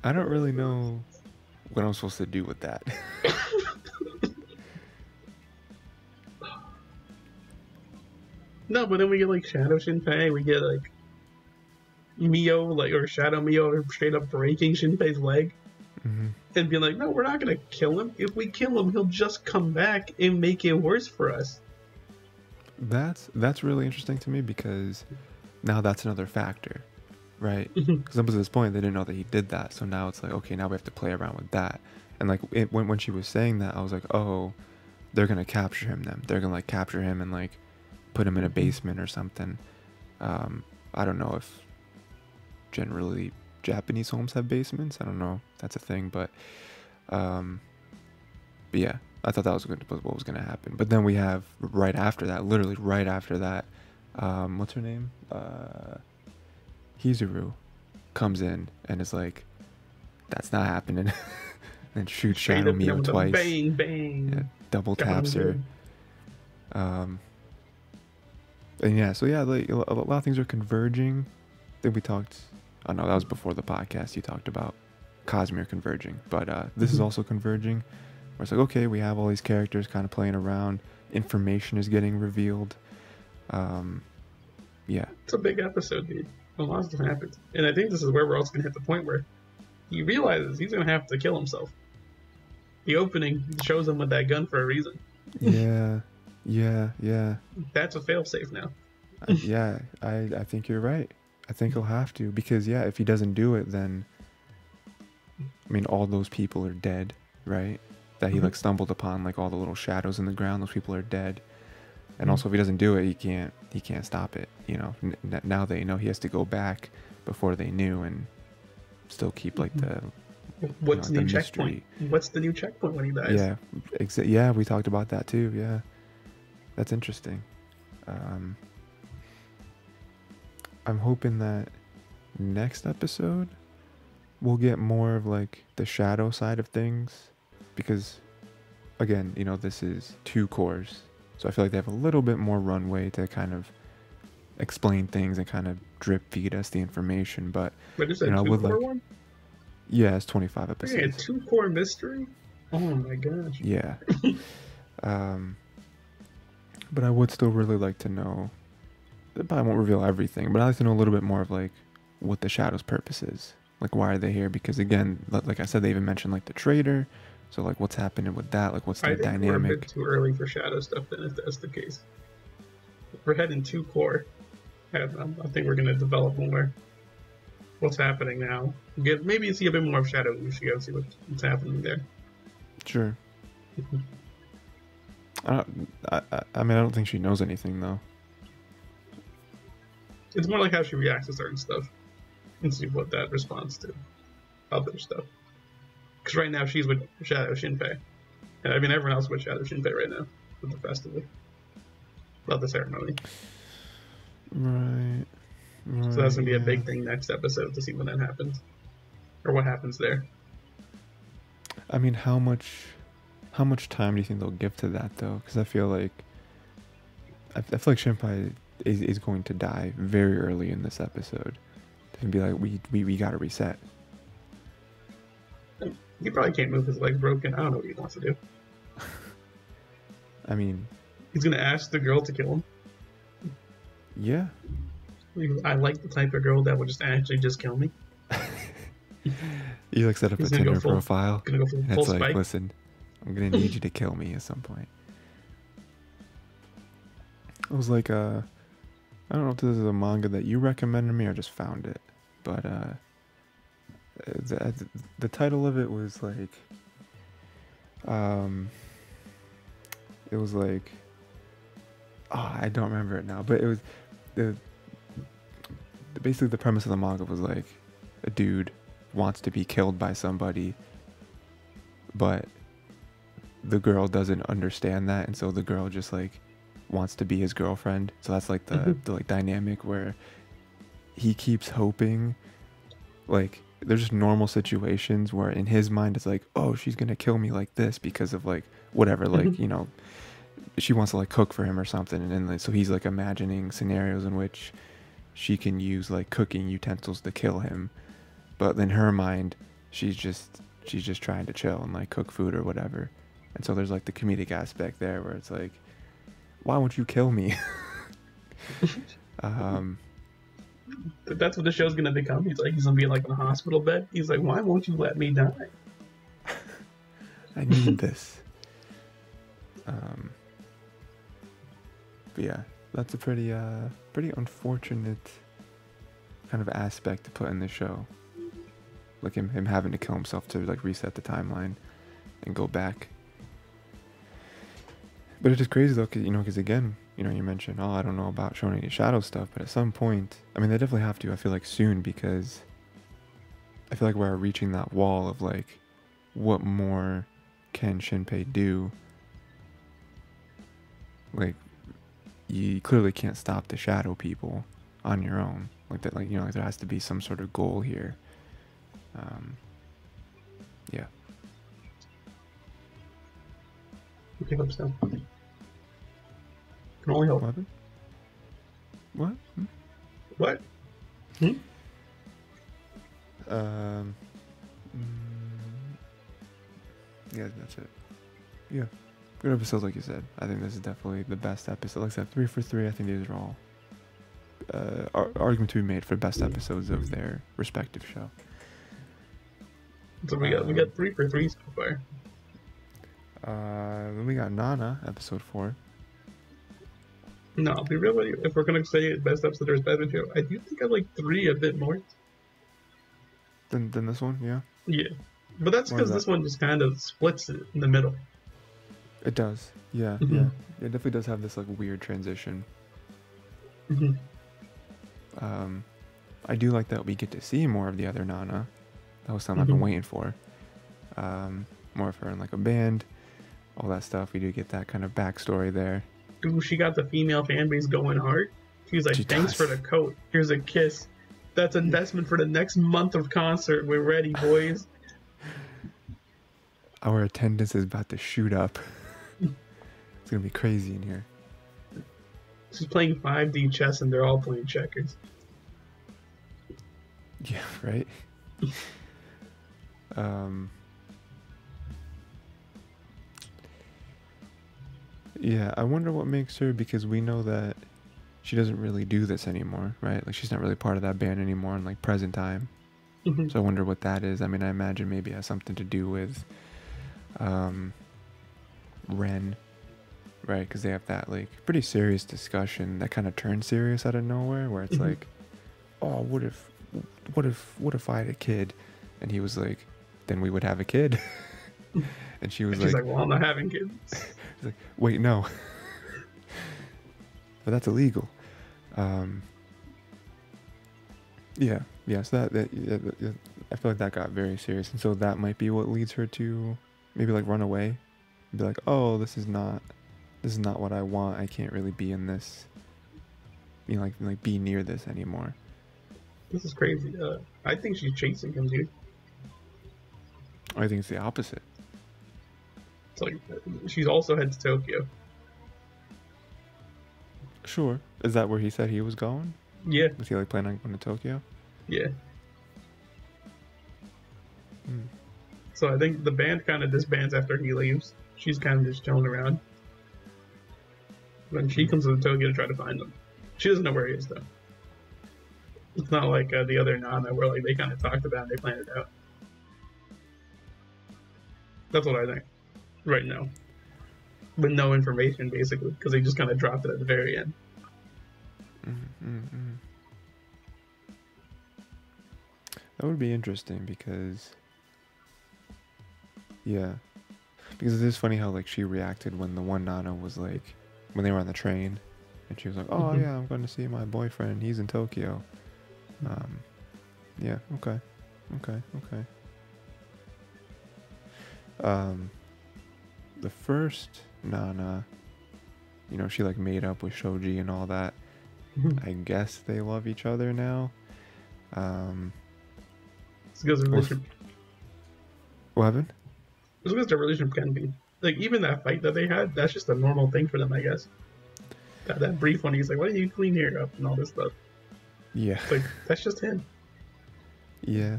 I don't really know what I'm supposed to do with that. No, but then we get like Shadow Shinpei, we get like Mio, like or Shadow Mio, straight up breaking Shinpei's leg, and being like, "No, we're not gonna kill him. If we kill him, he'll just come back and make it worse for us." That's really interesting to me because now that's another factor, right? Because up to this point they didn't know that he did that, so now it's like, okay, now we have to play around with that. And like when she was saying that, I was like, oh, they're gonna capture him then. They're gonna like capture him and like put him in a basement or something. I don't know if generally Japanese homes have basements. I don't know if that's a thing, but yeah, I thought that was what was gonna happen. But then we have right after that, literally right after that, what's her name? Hizuru comes in and is like, "That's not happening," and shoots Shadow Mio twice. Bang bang. Yeah, double taps her. And yeah, so yeah, like a lot of things are converging. I think we talked. Oh no, that was before the podcast. You talked about Cosmere converging, but this is also converging. Where it's like, okay, we have all these characters kind of playing around. Information is getting revealed. Yeah, it's a big episode, dude. A lot of happens, and I think this is where we're also gonna hit the point where he realizes he's gonna have to kill himself. The opening shows him with that gun for a reason. Yeah. That's a failsafe now. Yeah, I think you're right. I think he'll have to, because yeah, if he doesn't do it, then I mean, all those people are dead, right? That he like stumbled upon, like all the little shadows in the ground. Those people are dead. And also, if he doesn't do it, he can't stop it. You know, now they know he has to go back before they knew and still keep like the what's the new checkpoint? What's the new checkpoint when he dies? Yeah, yeah, we talked about that too. Yeah, that's interesting. I'm hoping that next episode we'll get more of like the shadow side of things, because again, you know, this is 2 cores. So I feel like they have a little bit more runway to kind of explain things and kind of drip feed us the information. But is that, you know, 2-core one? Yeah, it's 25 episodes. Yeah, 2-core mystery? Oh my gosh. Yeah. But I would still really like to know, but I won't reveal everything, but I'd like to know a little bit more of like what the Shadow's purpose is. Like, why are they here? Because again, like I said, they even mentioned like the trader. So like, what's happening with that? Like, what's the dynamic? We're a bit too early for Shadow stuff then, if that's the case. If we're heading 2-core, I think we're going to develop more. What's happening now? Maybe see a bit more of Shadow Ushio, see what's happening there. Sure. I mean, I don't think she knows anything though. It's more like how she reacts to certain stuff, and see what that responds to other stuff. Because right now she's with Shadow Shinpei, and I mean everyone else with Shadow Shinpei right now with the festival, about the ceremony. Right. So that's gonna be a big thing next episode to see when that happens, or what happens there. I mean, how much time do you think they'll give to that though? Because I feel like Shinpei is going to die very early in this episode, and be like, we got to reset. He probably can't move, his leg's broken. I don't know what he wants to do. I mean, he's gonna ask the girl to kill him. Yeah. I like the type of girl that would just kill me. You like set up a Tinder profile. Gonna go full it's like, spike. Listen, I'm gonna need you to kill me at some point. I was like, I don't know if this is a manga that you recommended me or just found it, but the title of it was like, it was like, I don't remember it now, but it was basically the premise of the manga was like, a dude wants to be killed by somebody, but the girl doesn't understand that, and so the girl just like wants to be his girlfriend. So that's like the like dynamic where he keeps hoping, like there's just normal situations where in his mind it's like, oh, she's gonna kill me like this because of like whatever, like, you know, she wants to like cook for him or something, and then like, so he's like imagining scenarios in which she can use like cooking utensils to kill him, but in her mind she's just trying to chill and like cook food or whatever. And so there's like the comedic aspect there where it's like, why won't you kill me? That's what the show's gonna become. He's like, he's gonna be like in a hospital bed. He's like, why won't you let me die? I need this. But yeah, that's a pretty unfortunate kind of aspect to put in the show. Like him having to kill himself to like reset the timeline and go back. But it's just crazy though, cause, you know, because again, you know, you mentioned, oh, I don't know about showing any shadow stuff, but at some point, I mean, they definitely have to, I feel like soon, because I feel like we're reaching that wall of like, what more can Shinpei do? Like, you clearly can't stop the shadow people on your own. Like that, like, you know, like there has to be some sort of goal here. Yeah. Pick up stuff. Can only help. What happened? What? What? Hmm? Yeah, that's it. Yeah. Good episodes, like you said. I think this is definitely the best episode. Like I said, 3 for 3. I think these are all argument to be made for best episodes of their respective show. So we got 3 for 3 so far. Then we got Nana, episode 4. No, I'll be real with you. If we're gonna say best episode or best show, I do think I like 3 a bit more. Than this one, yeah. Yeah, but that's because this one just kind of splits it in the middle. It does, yeah, yeah. It definitely does have this like weird transition. I do like that we get to see more of the other Nana. That was something I've been waiting for. More of her in like a band, all that stuff. We do get that kind of backstory there. Ooh, she got the female fan base going hard. She's like, thanks for the coat. Here's a kiss. That's investment for the next month of concert. We're ready, boys. Our attendance is about to shoot up. It's gonna be crazy in here. She's playing 5D chess and they're all playing checkers. Yeah, right? Yeah, I wonder what makes her, because we know that she doesn't really do this anymore, right? Like she's not really part of that band anymore in like present time. So I wonder what that is. I mean, I imagine maybe it has something to do with Ren, right? Because they have that like pretty serious discussion that kind of turns serious out of nowhere, where it's like, oh, what if I had a kid? And he was like, then we would have a kid. And she was she's like, well, I'm not having kids. He's like, wait, no. But that's illegal. Yeah, so that I feel like that got very serious, and so that might be what leads her to maybe like run away, and be like, oh, this is not what I want. I can't really be in this, you know, like be near this anymore. This is crazy. I think she's chasing him, dude. I think it's the opposite. It's like she's also headed to Tokyo. Sure. Is that where he said he was going? Yeah. Was he like planning on going to Tokyo? Yeah. So I think the band kind of disbands after he leaves. She's kind of just chilling around. When she comes to Tokyo to try to find him. She doesn't know where he is, though. It's not like the other Nana where like they kind of talked about it and they planned it out. That's what I think. Right now. With no information, basically. Because they just kind of dropped it at the very end. That would be interesting because, yeah, because it is funny how like she reacted when the one Nana was like, when they were on the train, and she was like, oh yeah, I'm going to see my boyfriend, he's in Tokyo. Yeah, okay. the first Nana, you know, she like made up with Shoji and all that. I guess they love each other now. It's because the relationship. What happened? It's because the relationship can be like even that fight that they had. That's just a normal thing for them, I guess. That brief one, he's like, "Why do you clean here up?" and all this stuff. Yeah. It's like that's just him. Yeah.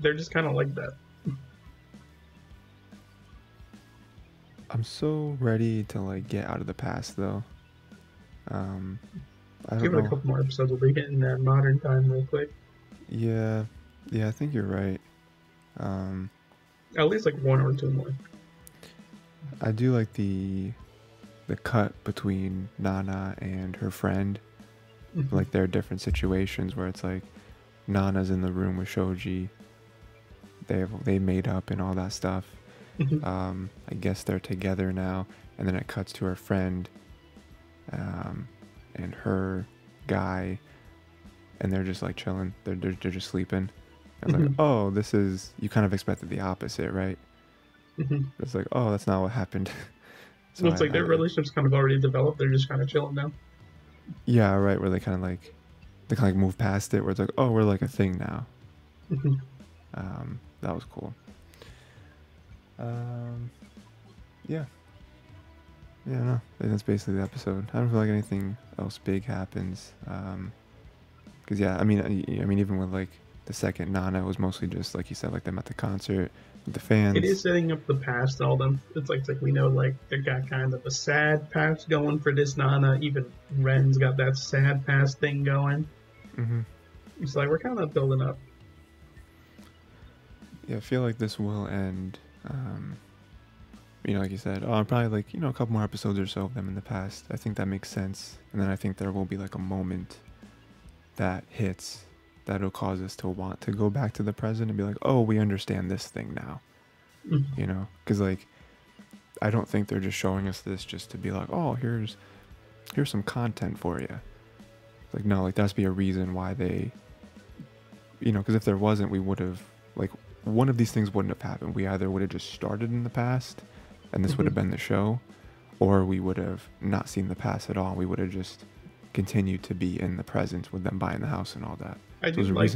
They're just kind of like that. I'm so ready to like get out of the past though. I don't Give it know. a couple more episodes. We'll be hitting that modern time real quick. Yeah, I think you're right. At least like one or two more. I do like the cut between Nana and her friend, like their different situations where it's like Nana's in the room with Shoji. They made up and all that stuff. I guess they're together now, and then it cuts to her friend, and her guy, and they're just like chilling. They're just sleeping. I was like, oh, this is, you kind of expected the opposite, right? It's like, oh, that's not what happened. So well, it's like their relationship's kind of already developed. They're just kind of chilling now. Yeah, right. Where they kind of like move past it. Where it's like, oh, we're like a thing now. That was cool. Yeah. No, I think that's basically the episode. I don't feel like anything else big happens. Because yeah, I mean, even with like the second Nana, it was mostly just like you said, like them at the concert with the fans. It is setting up the past. All them. It's like we know like they got kind of a sad past going for this Nana. Even Ren's got that sad past thing going. It's like we're kind of building up. Yeah, I feel like this will end. You know, like you said, probably like, you know, a couple more episodes or so of them in the past. I think that makes sense. And then I think there will be like a moment that hits that'll cause us to want to go back to the present and be like, oh, we understand this thing now. You know, because like, I don't think they're just showing us this just to be like, oh, here's some content for you. Like, no, like there has to be a reason why they, you know, because if there wasn't, we would have, like, one of these things wouldn't have happened. We either would have just started in the past and this would have been the show, or we would have not seen the past at all. We would have just continued to be in the present with them buying the house and all that. I do like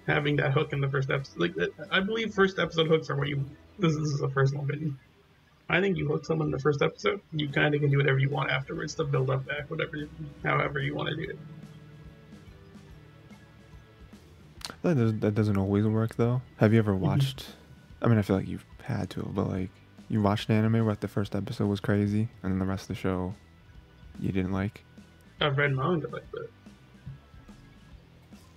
having that hook in the first episode. Like, I believe first episode hooks are where you, this is a personal opinion. I think you hook someone in the first episode, you kind of can do whatever you want afterwards to build up back, however you want to do it. That doesn't always work though. Have you ever watched, I mean, I feel like you've had to, but like, you watched an anime where the first episode was crazy and then the rest of the show you didn't like? I've read manga like that.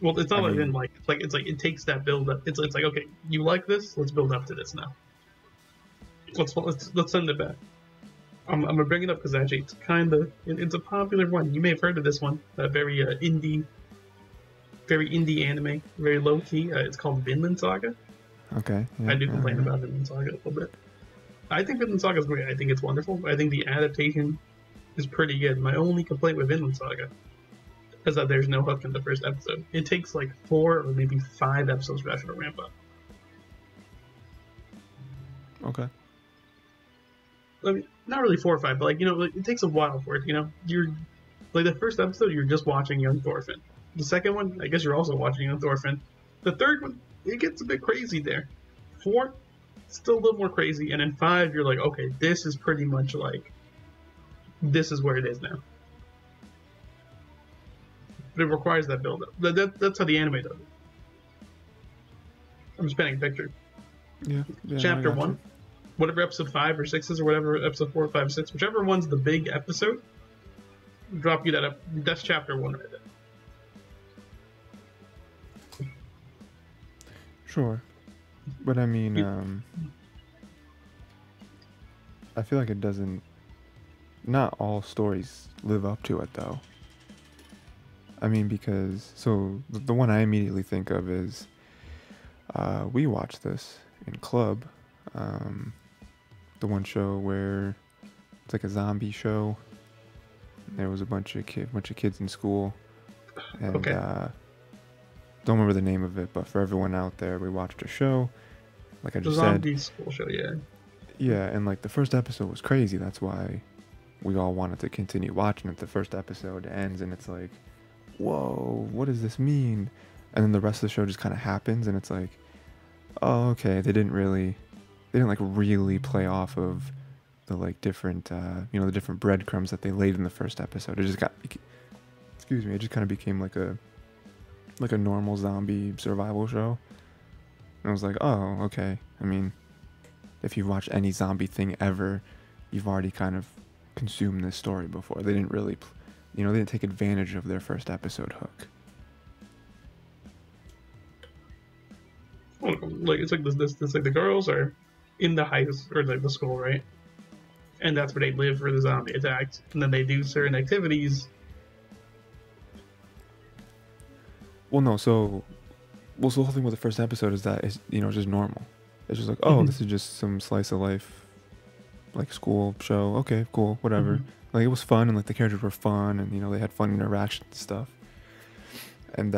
Well, it's not like I didn't like it. It's like it takes that build up. It's like, okay, you like this, let's build up to this now. Let's send it back. I'm gonna bring it up because actually it's a popular one. You may have heard of this one. Very indie anime, very low key. It's called Vinland Saga. Okay. Yeah, I do complain about Vinland Saga a little bit. I think Vinland Saga is great. I think it's wonderful. I think the adaptation is pretty good. My only complaint with Vinland Saga is that there's no hook in the first episode. It takes like 4 or maybe 5 episodes for that to ramp up. Okay. I mean, not really 4 or 5, but like, you know, like, it takes a while for it. You know, you're like the first episode, you're just watching Young Thorfinn. The second one, I guess you're also watching Young Thorfinn. The third one, it gets a bit crazy there. 4, still a little more crazy, and in 5, you're like, okay, this is pretty much like, this is where it is now. But it requires that build-up. That's how the anime does it. I'm just painting a picture. Yeah. Chapter 1, whatever episode 5 or 6 is, or whatever episode 4, 5, 6, whichever one's the big episode, drop you that up. That's chapter 1 right there. Sure. But I mean, I feel like it doesn't, not all stories live up to it though. I mean, because, so the one I immediately think of is, we watched this in club, the one show where it's like a zombie show. There was a bunch of kids in school, and don't remember the name of it, but for everyone out there, we watched a show, like I just said. Zombie school show, yeah. Yeah, and like the first episode was crazy. That's why we all wanted to continue watching it. The first episode ends and it's like, whoa, what does this mean? And then the rest of the show just kind of happens and it's like, oh, okay, they didn't like really play off of the like different, the different breadcrumbs that they laid in the first episode. It just it just kind of became like a normal zombie survival show. And I was like, oh, okay. I mean, if you've watched any zombie thing ever, you've already kind of consumed this story before. They didn't really, they didn't take advantage of their first episode hook. Like it's like this like the girls are in the high or like the school, right? And that's where they live for the zombie attacks, and then they do certain activities. So the whole thing with the first episode is that it's just normal. It's just like, oh, this is just some slice of life, like school show. Okay, cool, whatever. Like it was fun, and like the characters were fun, and they had fun interactions and stuff. And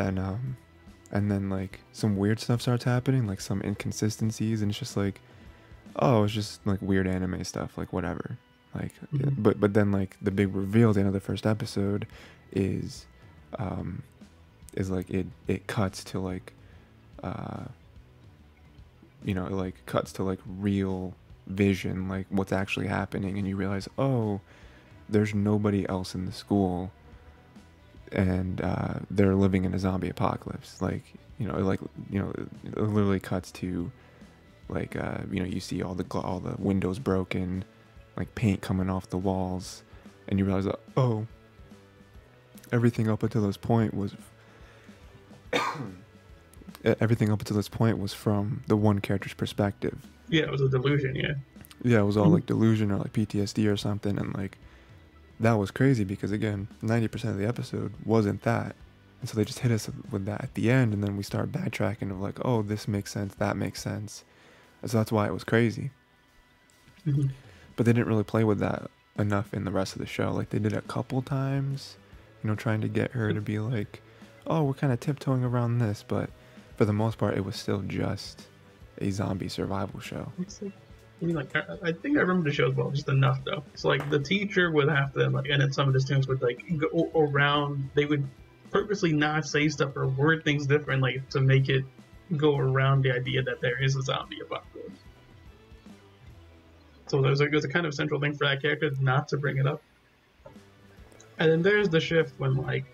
then like some weird stuff starts happening, like some inconsistencies, and it's just like, oh, it's just like weird anime stuff, like whatever. Like, but then like the big reveal at the end of the first episode is like it cuts to like it like cuts to like real vision, like what's actually happening, and you realize, oh, there's nobody else in the school, and they're living in a zombie apocalypse. Like it literally cuts to like you see all the windows broken, like paint coming off the walls, and you realize that, oh, everything up until this point was from the one character's perspective. Yeah, it was a delusion. Yeah, it was all like delusion or like PTSD or something, and like that was crazy because again, 90% of the episode wasn't that, and so they just hit us with that at the end, and then we start backtracking of like, oh, this makes sense, that makes sense, and so that's why it was crazy. But they didn't really play with that enough in the rest of the show. Like they did a couple times, trying to get her to be like, oh, we're kind of tiptoeing around this, but for the most part, it was still just a zombie survival show. I think I remember the show as well, just enough though. So like the teacher would have to like, and then some of the students would like go around. They would purposely not say stuff or word things different, like to make it go around the idea that there is a zombie apocalypse. So there's a kind of central thing for that character not to bring it up. And then there's the shift when like,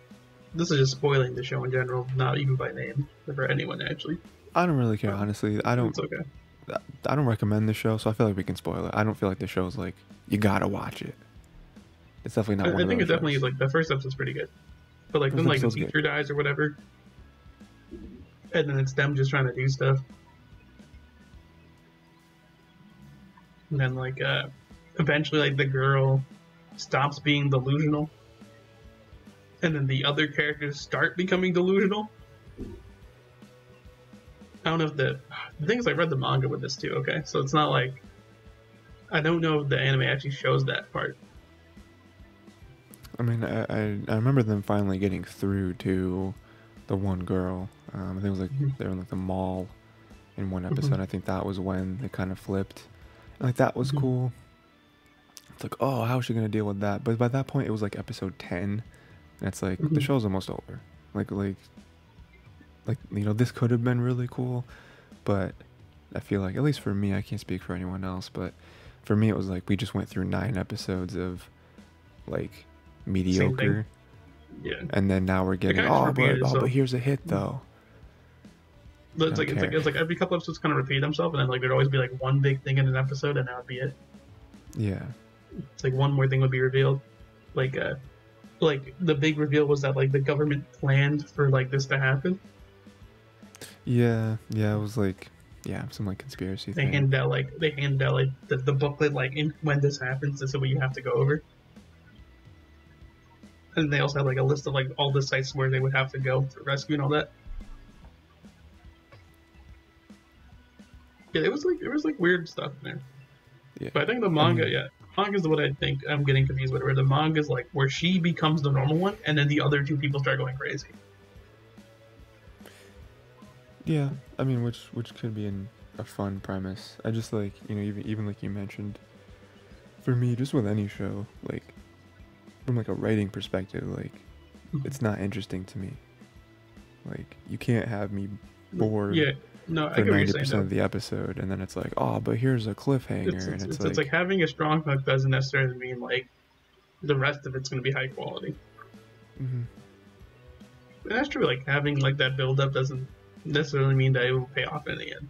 this is just spoiling the show in general, not even by name for anyone actually. I don't really care, honestly. It's okay. I don't recommend the show, so I feel like we can spoil it. I don't feel like the show's like, you gotta watch it. It's definitely not one of those. I think it definitely is like, the first episode's pretty good. But like, then like the teacher dies or whatever. And then it's them just trying to do stuff. And then like, eventually like the girl stops being delusional. And then the other characters start becoming delusional. I don't know if the thing is I read the manga with this too, okay? So it's not like, I don't know if the anime actually shows that part. I mean, I remember them finally getting through to the one girl. I think it was like they were in like the mall in one episode. I think that was when they kind of flipped. And like that was cool. It's like, oh, how is she gonna deal with that? But by that point, it was like episode 10. And it's like, the show's almost over. Like, this could have been really cool, but I feel like, at least for me, I can't speak for anyone else, but for me, it was like, we just went through 9 episodes of, like, mediocre. Yeah. And then now we're getting, but here's a hit, though. It's like every couple episodes kind of repeat themselves, and then, like, there'd always be, like, one big thing in an episode, and that would be it. Yeah. It's like one more thing would be revealed. Like the big reveal was that like the government planned for like this to happen. Yeah, it was like, some like conspiracy thing. They handed out like the booklet like when this happens, this is what you have to go over. And they also had like a list of like all the sites where they would have to go for rescue and all that. Yeah, it was like weird stuff in there. Yeah. But I think the manga, manga is what I think I'm getting confused with. Where the manga is like where she becomes the normal one, and then the other 2 people start going crazy. Yeah, I mean, which could be a fun premise. I just like, you know, even like you mentioned, for me, just with any show, like from like a writing perspective, like it's not interesting to me. Like you can't have me bored Yeah, no, I for get what you're saying 90% though. of the episode, and then it's like, oh, but here's a cliffhanger, and it's It's like like, having a strong hook doesn't necessarily mean like the rest of it's going to be high quality. mm-hmm. And that's true. Like having like that build up doesn't necessarily mean that it will pay off in the end.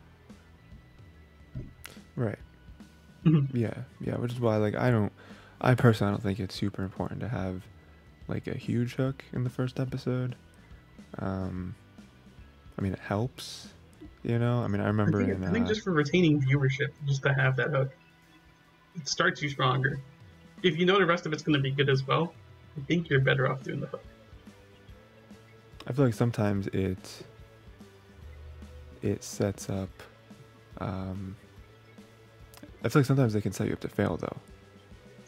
Right. Mhm. Yeah, yeah, which is why like I personally don't think it's super important to have like a huge hook in the first episode. I mean, it helps, you know. I mean, I remember I think just for retaining viewership, just to have that hook, it starts you stronger. If you know the rest of it's going to be good as well, I think you're better off doing the hook. I feel like sometimes it sets up. I feel like sometimes they can set you up to fail though.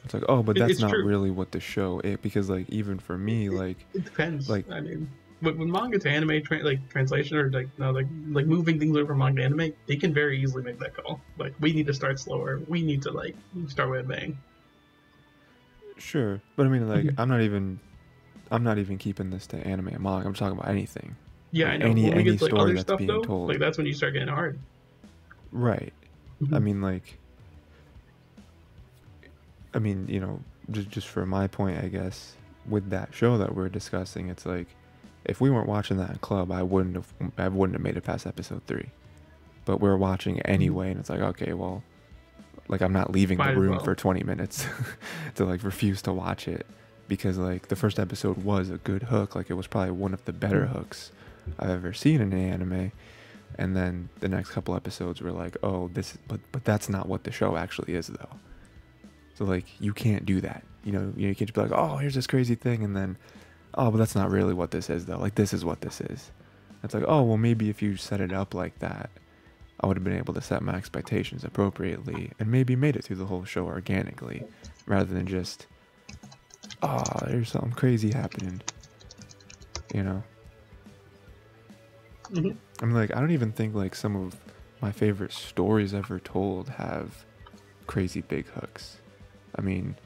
It's like, oh, but that's It's not true. really what the show is, because like even for me, It depends. like I mean, with manga to anime like translation or like no like moving things over from manga to anime, they can very easily make that call. Like we need to start slower. We need to like start with a bang. sure, but I mean like Mhm. I'm not even keeping this to anime and manga. I'm talking about anything, Yeah, like I know. When we any get to like story other that's stuff being though, told. like that's when you start getting hard. Right. I Mhm. mean like you know, just for my point, I guess, with that show that we're discussing, it's like if we weren't watching that in club, I wouldn't have made it past episode 3. But we're watching it Mhm. anyway, and it's like, okay, well, like I'm not leaving the Might as room well. for 20 minutes to like refuse to watch it, because like the first episode was a good hook. Like it was probably one of the better Mhm. hooks I've ever seen in an anime. And then the next couple episodes were like, oh, but that's not what the show actually is though. So like you can't do that. You can't just be like, oh, here's this crazy thing, and then, oh, but that's not really what this is though. Like this is what this is. It's like, oh, well, maybe if you set it up like that, I would have been able to set my expectations appropriately and maybe made it through the whole show organically, rather than just, oh, there's something crazy happening. You know. Mhm. I mean, like I don't even think like some of my favorite stories ever told have crazy big hooks. I mean,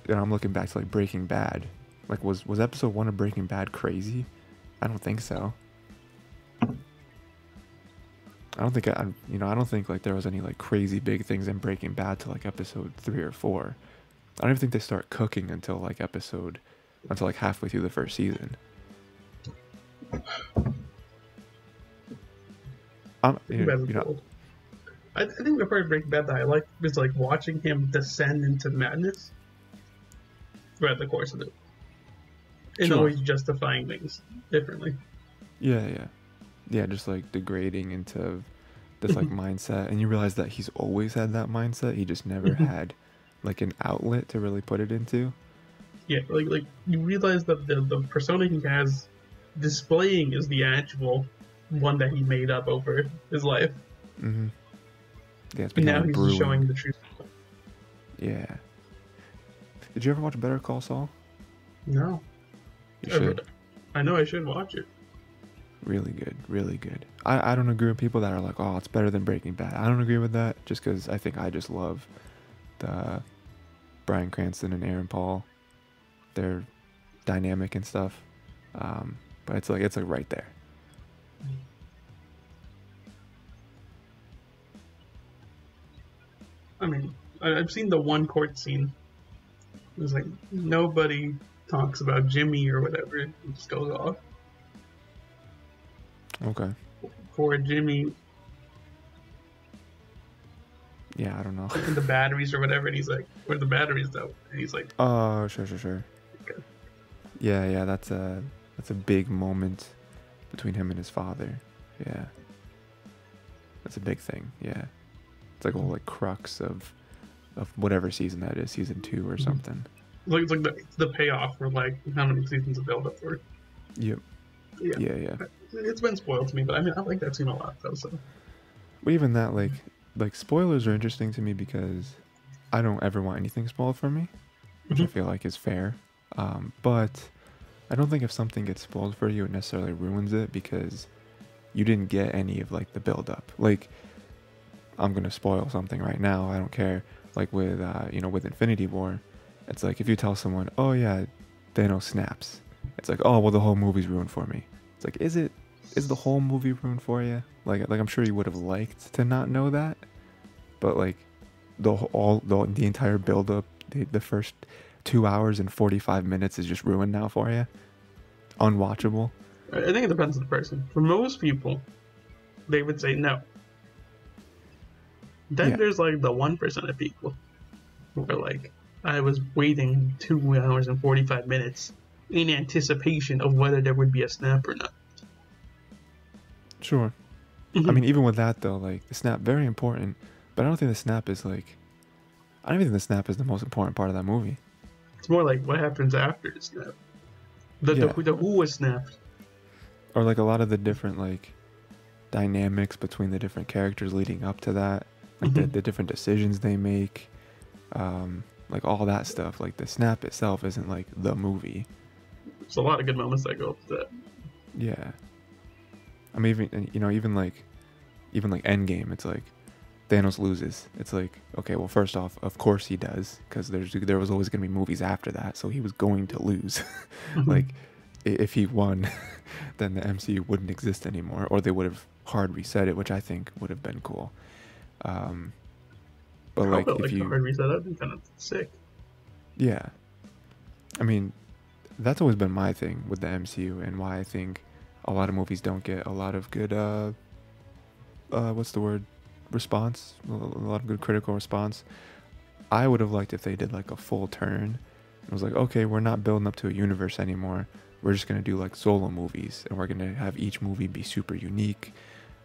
I'm looking back to like Breaking Bad. Like, was episode 1 of Breaking Bad crazy? I don't think so. I don't think like there was any like crazy big things in Breaking Bad till like episode 3 or 4. I don't even think they start cooking until like halfway through the first season. Breaking Bad is gold. I think the part of Breaking Bad that I like is like watching him descend into madness throughout the course of it, and Sure. always justifying things differently. Yeah, just like degrading into this like mindset, and you realize that he's always had that mindset. He just never had like an outlet to really put it into. Yeah, like you realize that the persona he has displaying is the actual one that he made up over his life. Mm-hmm. Yeah, it's And been kind now of like he's just brewing. showing the truth. Yeah. Did you ever watch Better Call Saul? No, You should. I know I should watch it. Really good, really good. I don't agree with people that are like, oh, it's better than Breaking Bad. I don't agree with that, just because I think I just love the Bryan Cranston and Aaron Paul, their dynamic and stuff. But it's like right there. I mean, I've seen the one court scene. It was like nobody talks about Jimmy or whatever. It just goes off. Okay. Poor Jimmy Yeah, I don't know. and the batteries or whatever, and he's like, "Where are the batteries though?" And he's like, Oh, sure. okay. Yeah, that's a big moment between him and his father. Yeah. That's a big thing. Yeah. It's like a whole like crux of whatever season that is, season 2 or something. It's like the payoff for like how many seasons of build up for. Yep. Yeah. Yeah. It's been spoiled to me, but I mean, I like that scene a lot though. So. But even that, like spoilers are interesting to me because I don't ever want anything spoiled for me, which I feel like is fair. But I don't think if something gets spoiled for you, it necessarily ruins it, because you didn't get any of like the build up. Like I'm gonna spoil something right now. I don't care. Like with you know, with Infinity War, it's like if you tell someone, oh yeah, Thanos snaps, it's like, oh well, the whole movie's ruined for me. It's like, is the whole movie ruined for you? Like I'm sure you would have liked to not know that, but like the entire build up, the first 2 hours and 45 minutes is just ruined now for you. Unwatchable. I think it depends on the person. For most people, they would say no. Then there's like the 1% of people who are like, I was waiting 2 hours and 45 minutes in anticipation of whether there would be a snap or not. Sure. I mean, even with that though, like the snap, very important, but I don't think the snap is like, I don't even think the snap is the most important part of that movie. It's more like what happens after the snap. The who was snapped. Or like a lot of the different like dynamics between the different characters leading up to that, like the different decisions they make, like all that stuff. Like the snap itself isn't like the movie. There's a lot of good moments that go up to that. Yeah. I mean, even, you know, even like Endgame, it's like Thanos loses. It's like, okay, well, first off, of course he does, because there was always going to be movies after that, so he was going to lose. Like, if he won, then the MCU wouldn't exist anymore, or they would have hard reset it, which I think would have been cool. But like, if you hard reset, that'd be kind of sick. Yeah, I mean, that's always been my thing with the MCU, and why I think a lot of movies don't get a lot of good what's the word, response, a lot of good critical response. I would have liked if they did like a full turn. It was like, okay, we're not building up to a universe anymore, we're just gonna do like solo movies, and we're gonna have each movie be super unique.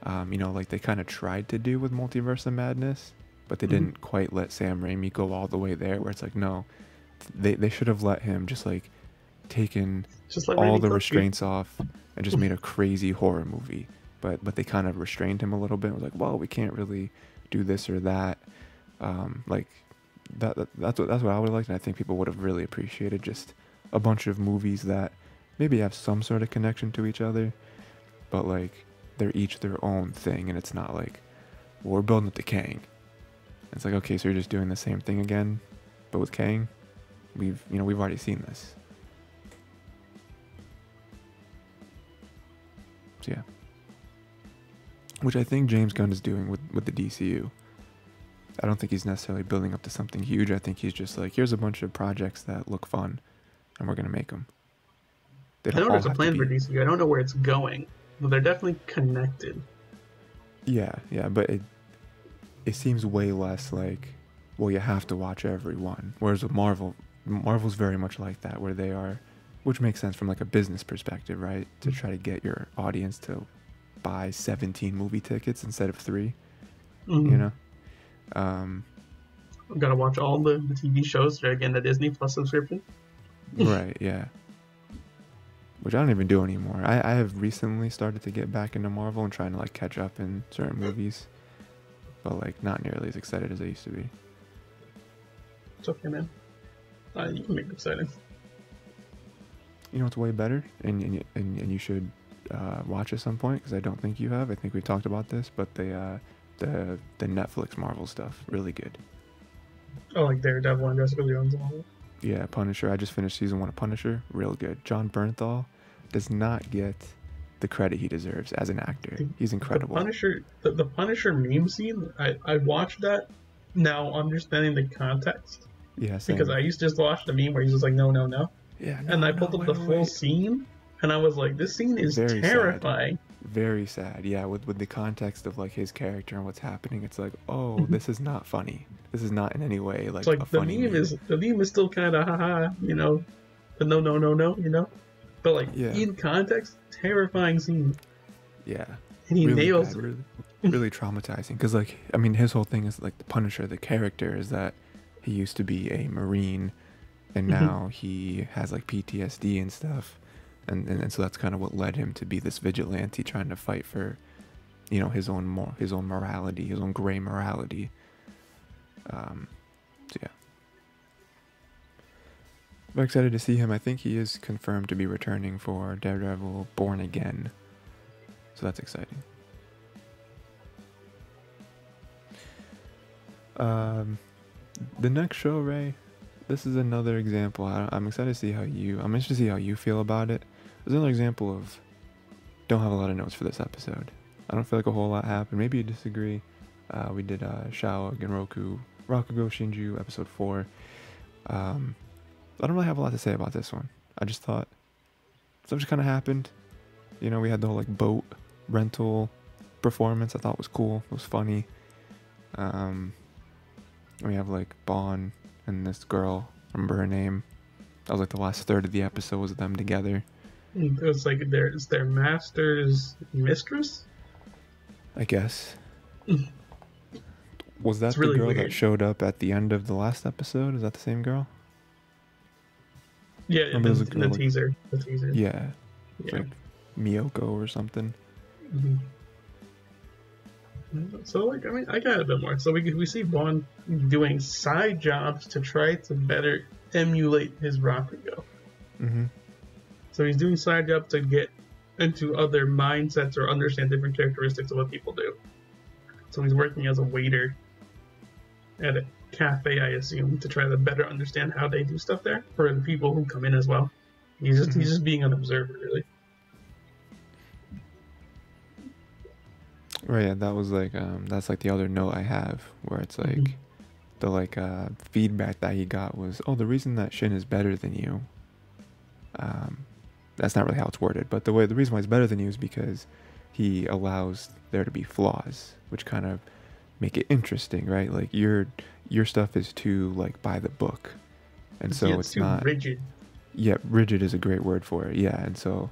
You know, like they kind of tried to do with Multiverse of Madness, but they didn't quite let Sam Raimi go all the way there, where it's like, no, they should have let him just like taken all the restraints off and just made a crazy horror movie. But they kind of restrained him a little bit. It was like, well, we can't really do this or that. Like that's what I would have liked, and I think people would have really appreciated just a bunch of movies that maybe have some sort of connection to each other, but like they're each their own thing, and it's not like, well, we're building up to Kang. It's like, okay, so you're just doing the same thing again, but with Kang, we've already seen this. So yeah. Which I think James Gunn is doing with the DCU. I don't think he's necessarily building up to something huge. I think he's just like, here's a bunch of projects that look fun, and we're going to make them. I know there's a plan for DCU. I don't know where it's going, but they're definitely connected. Yeah, but it seems way less like, well, you have to watch every one. Whereas with Marvel's very much like that, where they are, which makes sense from like a business perspective, right? To try to get your audience to buy 17 movie tickets instead of 3, you know? I've got to watch all the TV shows that are getting the Disney Plus subscription. Right, yeah. Which I don't even do anymore. I have recently started to get back into Marvel and trying to like catch up in certain movies, but like not nearly as excited as I used to be. It's okay, man. You can make it exciting. You know, it's way better, and you should watch at some point, because I don't think you have. I think we talked about this, but the Netflix Marvel stuff, really good. Oh, like Daredevil and Jessica Jones and all that? Yeah, Punisher. I just finished season 1 of Punisher. Real good. John Bernthal does not get the credit he deserves as an actor. He's incredible. The Punisher meme scene, I watched that now understanding the context. Yeah, same. Because I used to just watch the meme where he's just like, no. Yeah, and I pulled up the full scene, and I was like, this scene is very terrifying. Sad. Very sad. Yeah, with the context of like his character and what's happening, it's like, oh, this is not funny. This is not in any way like a funny meme. The meme is still kind of haha, you know, but no, you know. But like in context, terrifying scene. Yeah. And he really nails it. Really traumatizing, because like, I mean, his whole thing is like the Punisher, the character, is that he used to be a Marine, and now he has like PTSD and stuff, and so that's kind of what led him to be this vigilante trying to fight for, you know, his own morality, his own gray morality. So yeah, I'm excited to see him. I think he is confirmed to be returning for Daredevil Born Again, so that's exciting. Um, the next show, Ray. This is another example. I'm excited to see how you. I'm interested to see how you feel about it. There's another example of don't have a lot of notes for this episode. I don't feel like a whole lot happened. Maybe you disagree. We did Showa, Genroku, Rakugo, Shinju, episode 4. I don't really have a lot to say about this one. I just thought stuff just kind of happened. You know, we had the whole like boat rental performance. I thought was cool. It was funny. We have like Bon and this girl. Remember her name? That was like the last third of the episode was them together. It was like their master's mistress, I guess. Was that really the girl weird. that showed up at the end of the last episode? Is that the same girl? Yeah, in the teaser. The teaser. Yeah. Yeah. Like Miyoko or something. Mm-hmm. So, like, I mean, I got a bit more. So we see Bon doing side jobs to try to better emulate his Rakugo. Mm-hmm. So he's doing side jobs to get into other mindsets or understand different characteristics of what people do. So he's working as a waiter at a cafe, I assume, to try to better understand how they do stuff there for the people who come in as well. He's just being an observer, really. Right, yeah, that was like that's like the other note I have where it's like the like feedback that he got was, oh, the reason that Shin is better than you, that's not really how it's worded, but the reason why he's better than you is because he allows there to be flaws, which kind of make it interesting, right? Like your stuff is too like by the book, and so it's too not rigid. Yeah, rigid is a great word for it. Yeah, and so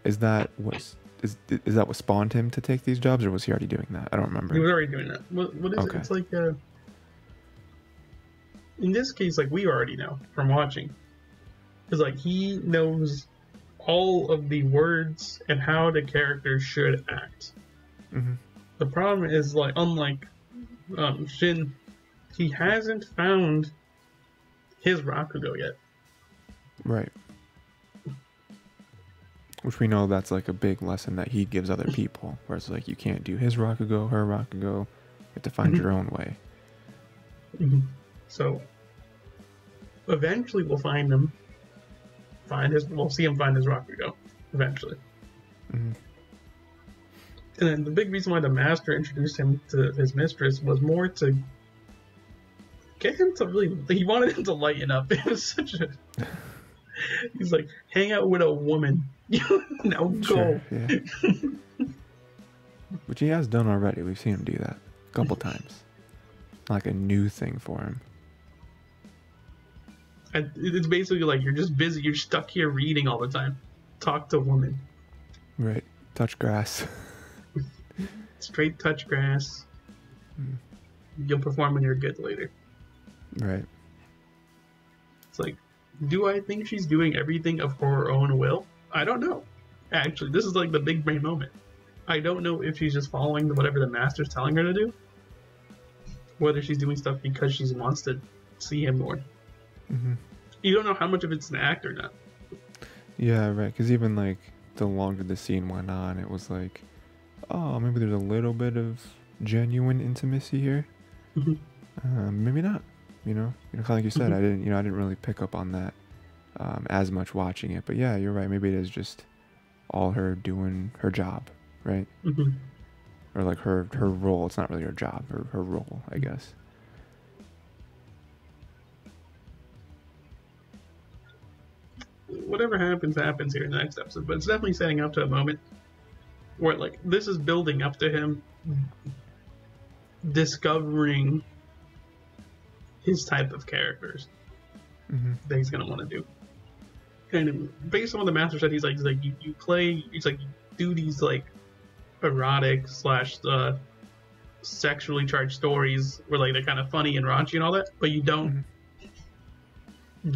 is that what spawned him to take these jobs, or was he already doing that? I don't remember. He was already doing that. What is Okay. it? It's like in this case, like we already know from watching, because like he knows all of the words and how the characters should act. Mm-hmm. The problem is, like, unlike Shin, he hasn't found his Rakugo yet. Right. Which we know that's like a big lesson that he gives other people, where it's like you can't do his Rakugo, her Rakugo. You have to find your own way. So eventually we'll find him. We'll see him find his Rakugo eventually. Mm-hmm. And then the big reason why the master introduced him to his mistress was more to get him to really. He wanted him to lighten up. It was such a. He's like, hang out with a woman. Now go. Sure, yeah. Which he has done already. We've seen him do that a couple times. Not like a new thing for him. And it's basically like you're just busy. You're stuck here reading all the time. Talk to a woman. Right. Touch grass. Straight touch grass. You'll perform when you're good later. Right. It's like, do I think she's doing everything of her own will? I don't know. Actually, this is like the big brain moment. I don't know if she's just following whatever the master's telling her to do. Whether she's doing stuff because she wants to see him more. Mm-hmm. You don't know how much of it's an act or not. Yeah, right. Because even like the longer the scene went on, it was like, oh, maybe there's a little bit of genuine intimacy here. Maybe not. You know, kind of like you said, I didn't really pick up on that as much watching it. But yeah, you're right. Maybe it is just all her doing her job, right? Or like her role. It's not really her job, her role, I guess. Whatever happens here in the next episode. But it's definitely setting up to a moment where, like, this is building up to him discovering his type of characters that he's gonna want to do. And based on what the master said, he's like you do these like erotic / sexually charged stories where like they're kind of funny and raunchy and all that, but you don't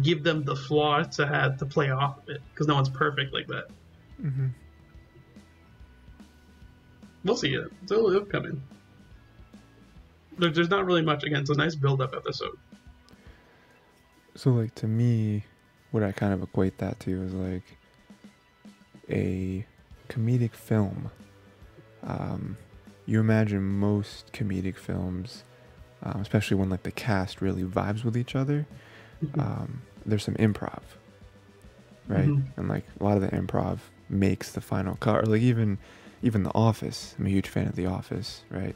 give them the flaw to have to play off of it, because no one's perfect like that. We'll see it. It'll come in. There's not really much. Again, it's a nice build-up episode. So, like, to me, what I kind of equate that to is, like, a comedic film. You imagine most comedic films especially when like the cast really vibes with each other. There's some improv, right? And like a lot of the improv makes the final cut. Or like even The Office. I'm a huge fan of The Office, right?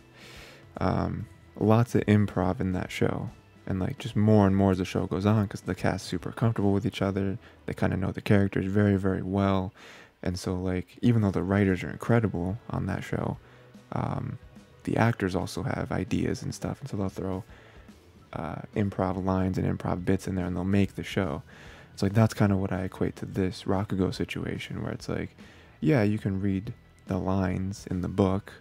Lots of improv in that show, and like just more and more as the show goes on, because the cast's super comfortable with each other. They kind of know the characters very, very well, and so like even though the writers are incredible on that show, the actors also have ideas and stuff, and so they'll throw improv lines and improv bits in there, and they'll make the show. It's like that's kind of what I equate to this Rakugo situation, where it's like, yeah, you can read the lines in the book,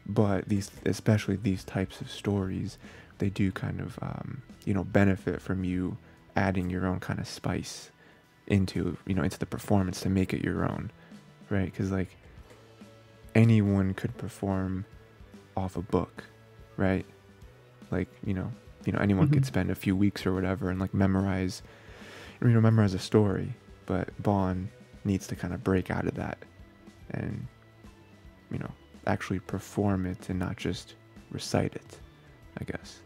but especially these types of stories, they do kind of benefit from you adding your own kind of spice into the performance to make it your own, right? Because like anyone could perform off a book, right? Like anyone could spend a few weeks or whatever and like memorize a story, but Bond needs to kind of break out of that and actually perform it and not just recite it, I guess.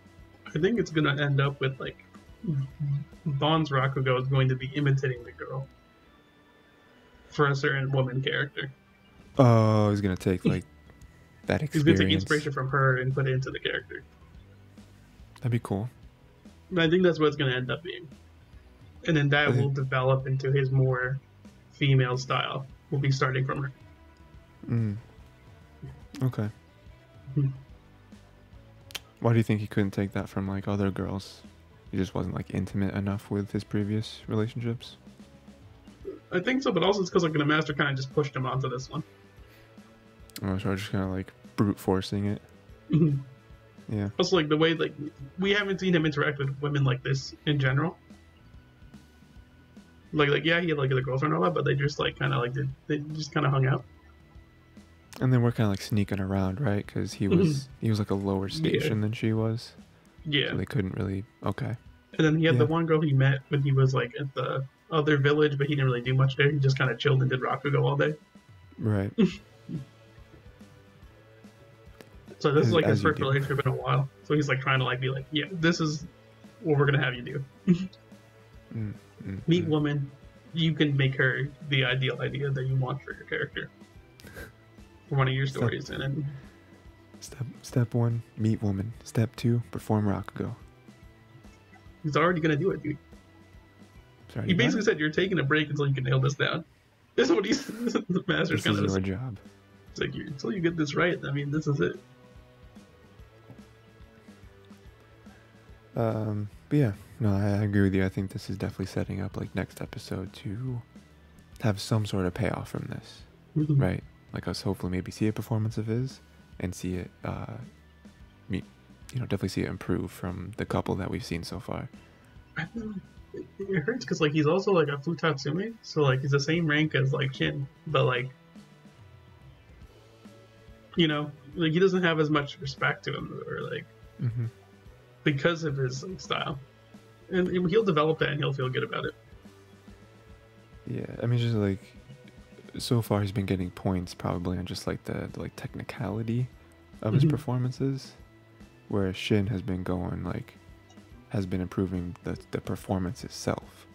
I think it's gonna end up with like Bond's Rakugo is going to be imitating the girl for a certain woman character. Oh, he's gonna take like that experience. He's gonna take inspiration from her and put it into the character. That'd be cool. I think that's what it's gonna end up being, and then that will develop into his more female style. Will be starting from her. Okay. Why do you think he couldn't take that from like other girls? He just wasn't like intimate enough with his previous relationships? I think so, but also it's because like the master kind of just pushed him onto this one. Oh, so just kind of like brute forcing it. Yeah. Also, like the way like we haven't seen him interact with women like this in general. Like yeah, he had like a girlfriend and all that, but they just like kind of like they just kind of hung out. And then we're kind of like sneaking around, right? Because he was like a lower station than she was. Yeah. So they couldn't really. Okay. And then he had the one girl he met when he was like at the other village, but he didn't really do much there. He just kind of chilled and did Rakugo all day. Right. So this is like his first relationship in a while. So he's like trying to like be like, yeah, this is what we're gonna have you do. Meet woman, you can make her the ideal idea that you want for your character. For one of your stories, and then step 1, meet woman. Step 2, perform Rakugo. He's already gonna do it, dude. Sorry, he basically said you're taking a break until you can nail this down. This is what he's the master's kind of. This is your job. It's like until you get this right. I mean, this is it. But yeah, no, I agree with you. I think this is definitely setting up like next episode to have some sort of payoff from this, right? Like us hopefully maybe see a performance of his and see it, definitely see it improve from the couple that we've seen so far. I know it hurts because like he's also like a Futatsume, so like he's the same rank as like Shin, but like like he doesn't have as much respect to him, or like because of his like, style, and he'll develop that and he'll feel good about it. Yeah, I mean, just like so far he's been getting points probably on just like the like technicality of his performances, whereas Shin has been improving the performance itself.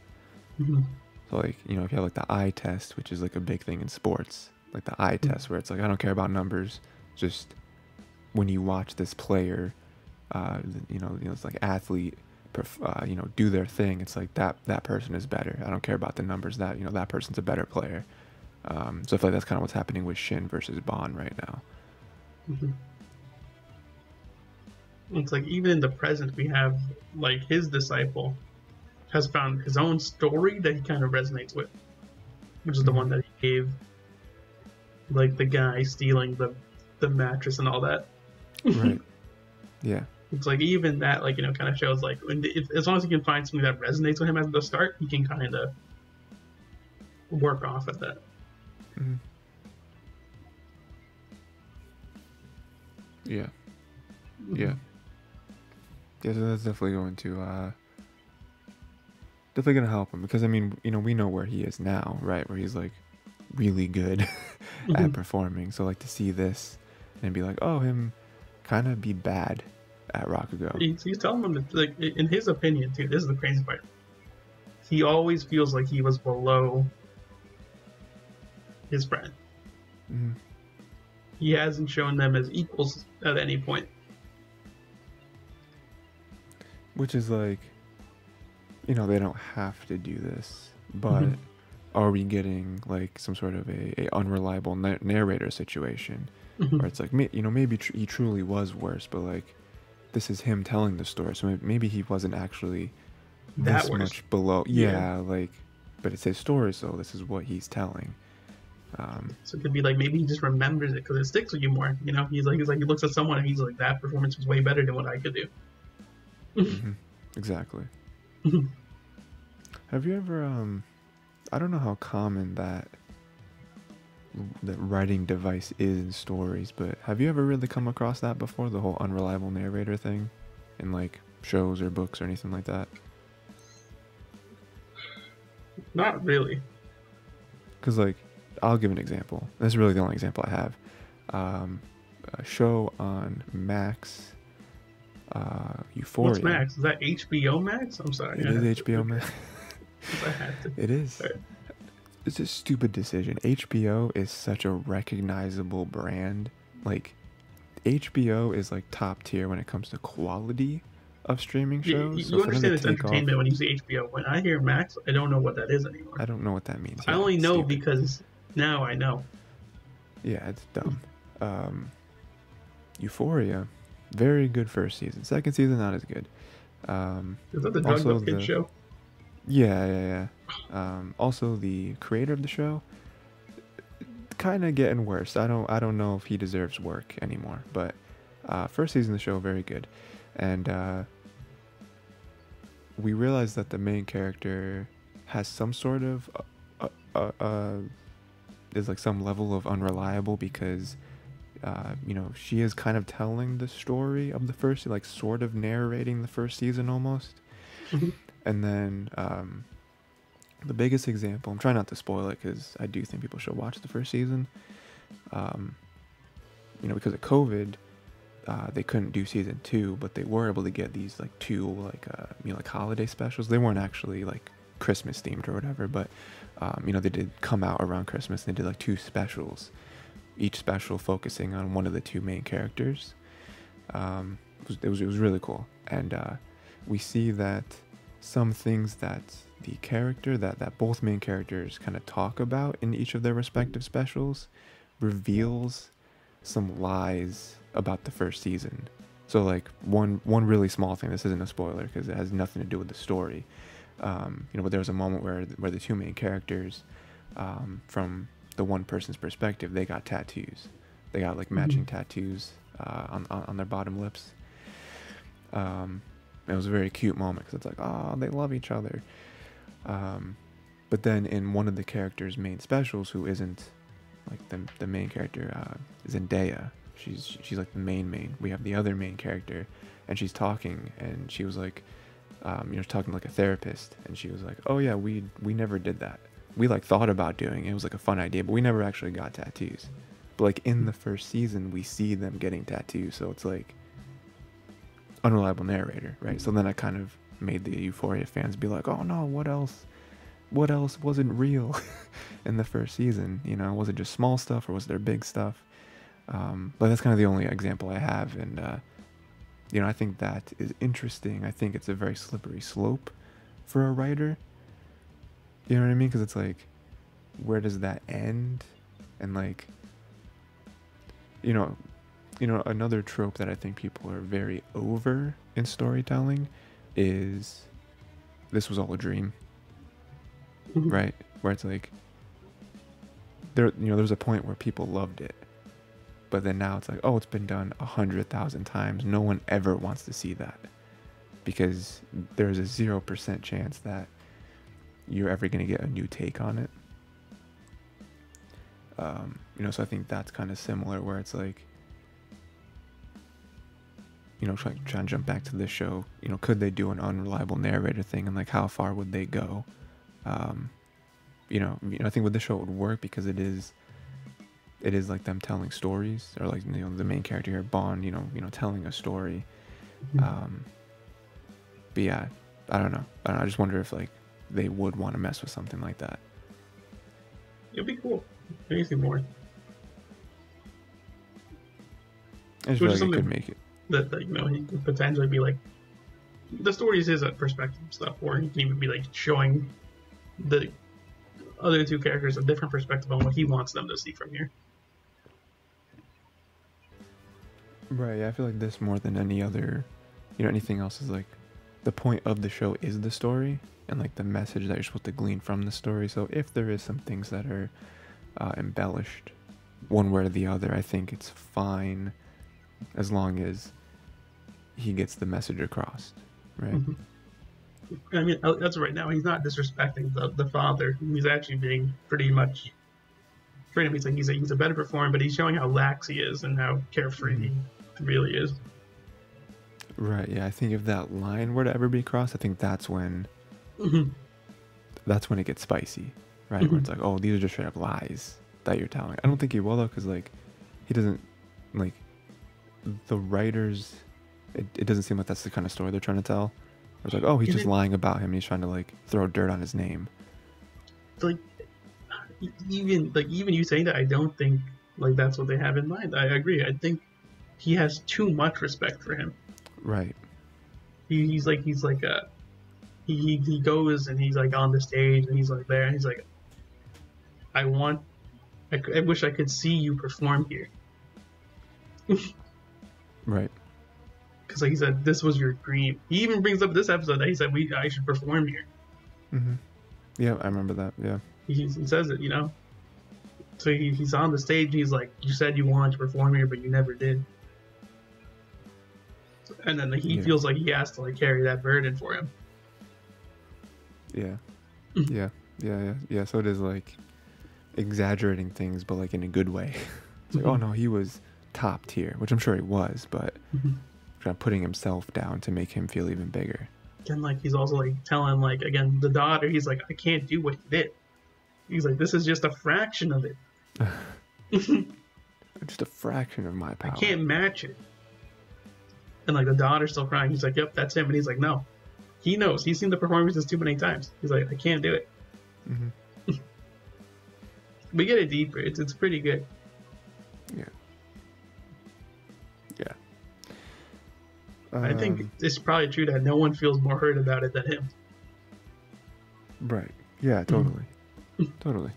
So like if you have like the eye test, which is like a big thing in sports, like the eye test where it's like I don't care about numbers, just when you watch this player it's like athlete do their thing, it's like that person is better. I don't care about the numbers, that that person's a better player. So I feel like that's kind of what's happening with Shin versus Bond right now. It's like even in the present we have like his disciple has found his own story that he kind of resonates with, which is the one that he gave like the guy stealing the mattress and all that. Right. Yeah. It's like even that like kind of shows like as long as he can find something that resonates with him at the start, he can kind of work off of that. Yeah. So that's definitely going to help him, because I mean we know where he is now, right, where he's like really good at performing. So like to see this and be like, oh, him kind of be bad at Rakugo. He's telling them that, like, in his opinion too. This is the crazy part. He always feels like he was below his friend. Mm-hmm. He hasn't shown them as equals at any point. Which is like, you know, they don't have to do this, but are we getting like some sort of a unreliable narrator situation where it's like, you know, maybe he truly was worse, but like this is him telling the story, so maybe he wasn't actually this much below. Yeah, like, but it's his story, so this is what he's telling. So it could be like maybe he just remembers it because it sticks with you more. You know, he's like he looks at someone and he's like, that performance was way better than what I could do. Exactly. Have you ever I don't know how common that writing device is in stories, but have you ever really come across that before, the whole unreliable narrator thing in like shows or books or anything like that? Not really. Because like, I'll give an example. This is really the only example I have. A show on Max, Euphoria. What's Max? Is that HBO Max? I'm sorry. It is HBO Max. I had to. It is. Right. It's a stupid decision. HBO is such a recognizable brand. Like, HBO is like top tier when it comes to quality of streaming shows. You understand it's entertainment when you say HBO. When I hear Max, I don't know what that is anymore. I don't know what that means. I only know because now I know. Yeah, it's dumb. Euphoria, very good first season. Second season, not as good. Is that the drugged up kid show? Yeah. Also, the creator of the show, kind of getting worse. I don't know if he deserves work anymore. But first season of the show, very good. And we realized that the main character has some sort of is like some level of unreliable because you know, she is kind of telling the story of the first, like sort of narrating the first season almost. And then the biggest example, I'm trying not to spoil it because I do think people should watch the first season. You know, because of COVID, they couldn't do season 2, but they were able to get these like 2 like you know, like holiday specials. They weren't actually like Christmas themed or whatever, but you know, they did come out around Christmas and they did like 2 specials, each special focusing on one of the 2 main characters. It was really cool. And we see that some things that the character that both main characters kind of talk about in each of their respective specials reveals some lies about the first season. So like one really small thing, this isn't a spoiler because it has nothing to do with the story, you know, but there was a moment where the 2 main characters, from the one person's perspective, they got tattoos. They got like matching tattoos on their bottom lips. It was a very cute moment because it's like, oh, they love each other. But then in one of the characters' main specials, who isn't like the main character, Zendaya, she's like the main. We have the other main character, and she's talking, and she was like, you know, talking like a therapist, and she was like, oh yeah, we never did that. We like thought about doing it. It was like a fun idea, but we never actually got tattoos. But like in the first season, we see them getting tattoos, so it's like unreliable narrator, right? So then I kind of made the Euphoria fans be like, oh no, what else wasn't real in the first season? You know, was it just small stuff or was there big stuff? But that's kind of the only example I have. And you know, I think that is interesting. I think it's a very slippery slope for a writer. You know what I mean? Because it's like, where does that end? And like, you know, another trope that I think people are very over in storytelling is this was all a dream, right? Where it's like, there's a point where people loved it, but then now it's like, oh, it's been done 100,000 times. No one ever wants to see that because there's a 0% chance that you're ever going to get a new take on it. You know, so I think that's kind of similar where it's like, you know, try and jump back to this show, you know, could they do an unreliable narrator thing, and like how far would they go? You know, I think with this show it would work because it is like them telling stories, or like, you know, the main character here, Bond, you know, telling a story. But yeah, I don't know. I just wonder if like they would want to mess with something like that. It'd be cool. Anything more. I just feel like it could make it. That you know, he could potentially be like, the story is his perspective stuff, or he can even be like showing the other two characters a different perspective on what he wants them to see from here. Right, yeah, I feel like this more than any other, you know, anything else is like, the point of the show is the story, and like the message that you're supposed to glean from the story. So if there is some things that are embellished one way or the other, I think it's fine as long as he gets the message across, right? I mean, that's right now. He's not disrespecting the father. He's actually being pretty much freedom. He's like he's a better performer, but he's showing how lax he is and how carefree he really is. Right. Yeah. I think if that line were to ever be crossed, I think that's when it gets spicy, right? Where it's like, oh, these are just straight up lies that you're telling. I don't think he will though, because like he doesn't like the writers. It doesn't seem like that's the kind of story they're trying to tell. It's like, oh, he's just lying about him. And he's trying to like throw dirt on his name. Like even you saying that, I don't think like that's what they have in mind. I agree. I think he has too much respect for him. Right. He goes and he's like on the stage and he's like there and he's like, I wish I could see you perform here. Right. Because like he said, this was your dream. He even brings up this episode that he said I should perform here. Yeah, I remember that. Yeah. He says it, you know. So he's on the stage and he's like, you said you wanted to perform here, but you never did. And then he feels like he has to like carry that burden for him. Yeah. Yeah. So it is like exaggerating things, but like in a good way. It's like, oh no, he was top tier, which I'm sure he was, but kind of putting himself down to make him feel even bigger. And like he's also like telling like again the daughter, he's like, I can't do what he did. He's like, this is just a fraction of it. Just a fraction of my power. I can't match it. And like the daughter's still crying. He's like, yep, that's him. And he's like, no. He knows. He's seen the performances too many times. He's like, I can't do it. We get it deeper. It's pretty good. Yeah. I think it's probably true that no one feels more hurt about it than him. Right. Yeah, totally. Totally.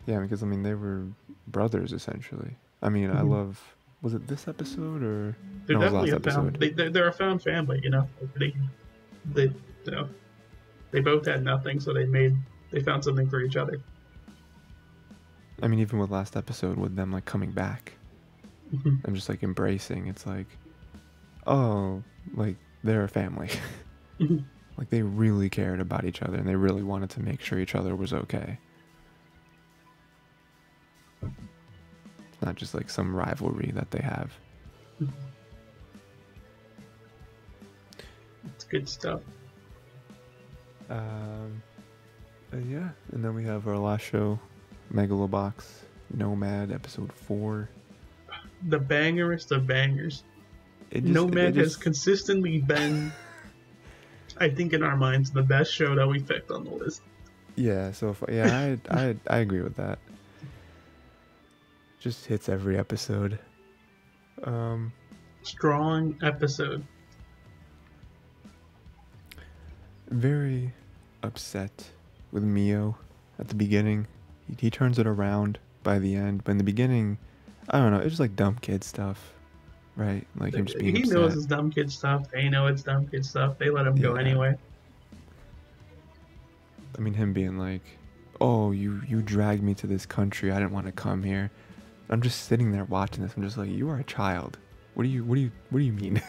Yeah, because I mean they were brothers essentially. I mean, I love. Was it this episode or? They're definitely a found. They're a found family, you know. They both had nothing, so they found something for each other. I mean, even with last episode, with them like coming back, and just like embracing, it's like, oh, like they're a family. Like they really cared about each other, and they really wanted to make sure each other was okay. It's not just like some rivalry that they have. It's good stuff. Yeah, and then we have our last show, Megalobox, Nomad, episode 4. The bangerest of bangers. Nomad has consistently been, I think, in our minds, the best show that we picked on the list. Yeah, so I agree with that. Just hits every episode. Strong episode. Very upset with Mio at the beginning. He turns it around by the end, but in the beginning, I don't know, it's just like dumb kid stuff, right? Like him just being upset. He knows it's dumb kid stuff. They know it's dumb kid stuff. They let him go anyway. I mean, him being like, oh, you dragged me to this country. I didn't want to come here. I'm just sitting there watching this. I'm just like, you are a child. What do you mean?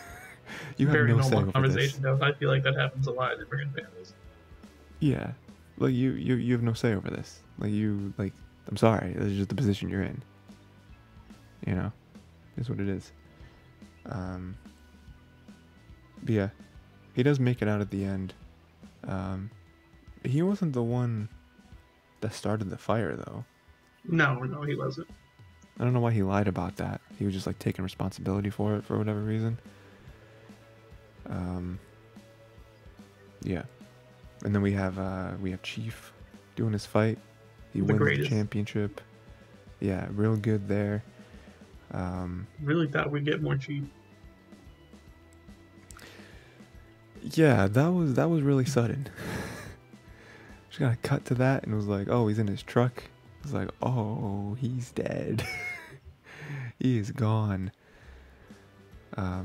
You have Very no say normal over conversation, this. though. I feel like that happens a lot in immigrant families. Yeah, like you have no say over this. Like I'm sorry. This is just the position you're in. You know, is what it is. But yeah, he does make it out at the end. He wasn't the one that started the fire, though. No, he wasn't. I don't know why he lied about that. He was just like taking responsibility for it for whatever reason. Um, yeah, and then we have Chief doing his fight. He wins the championship. Yeah, real good there. Really thought we'd get more Chief. Yeah, that was really sudden. Just got cut to that and was like, oh, he's in his truck. I was like, oh, he's dead. He is gone. I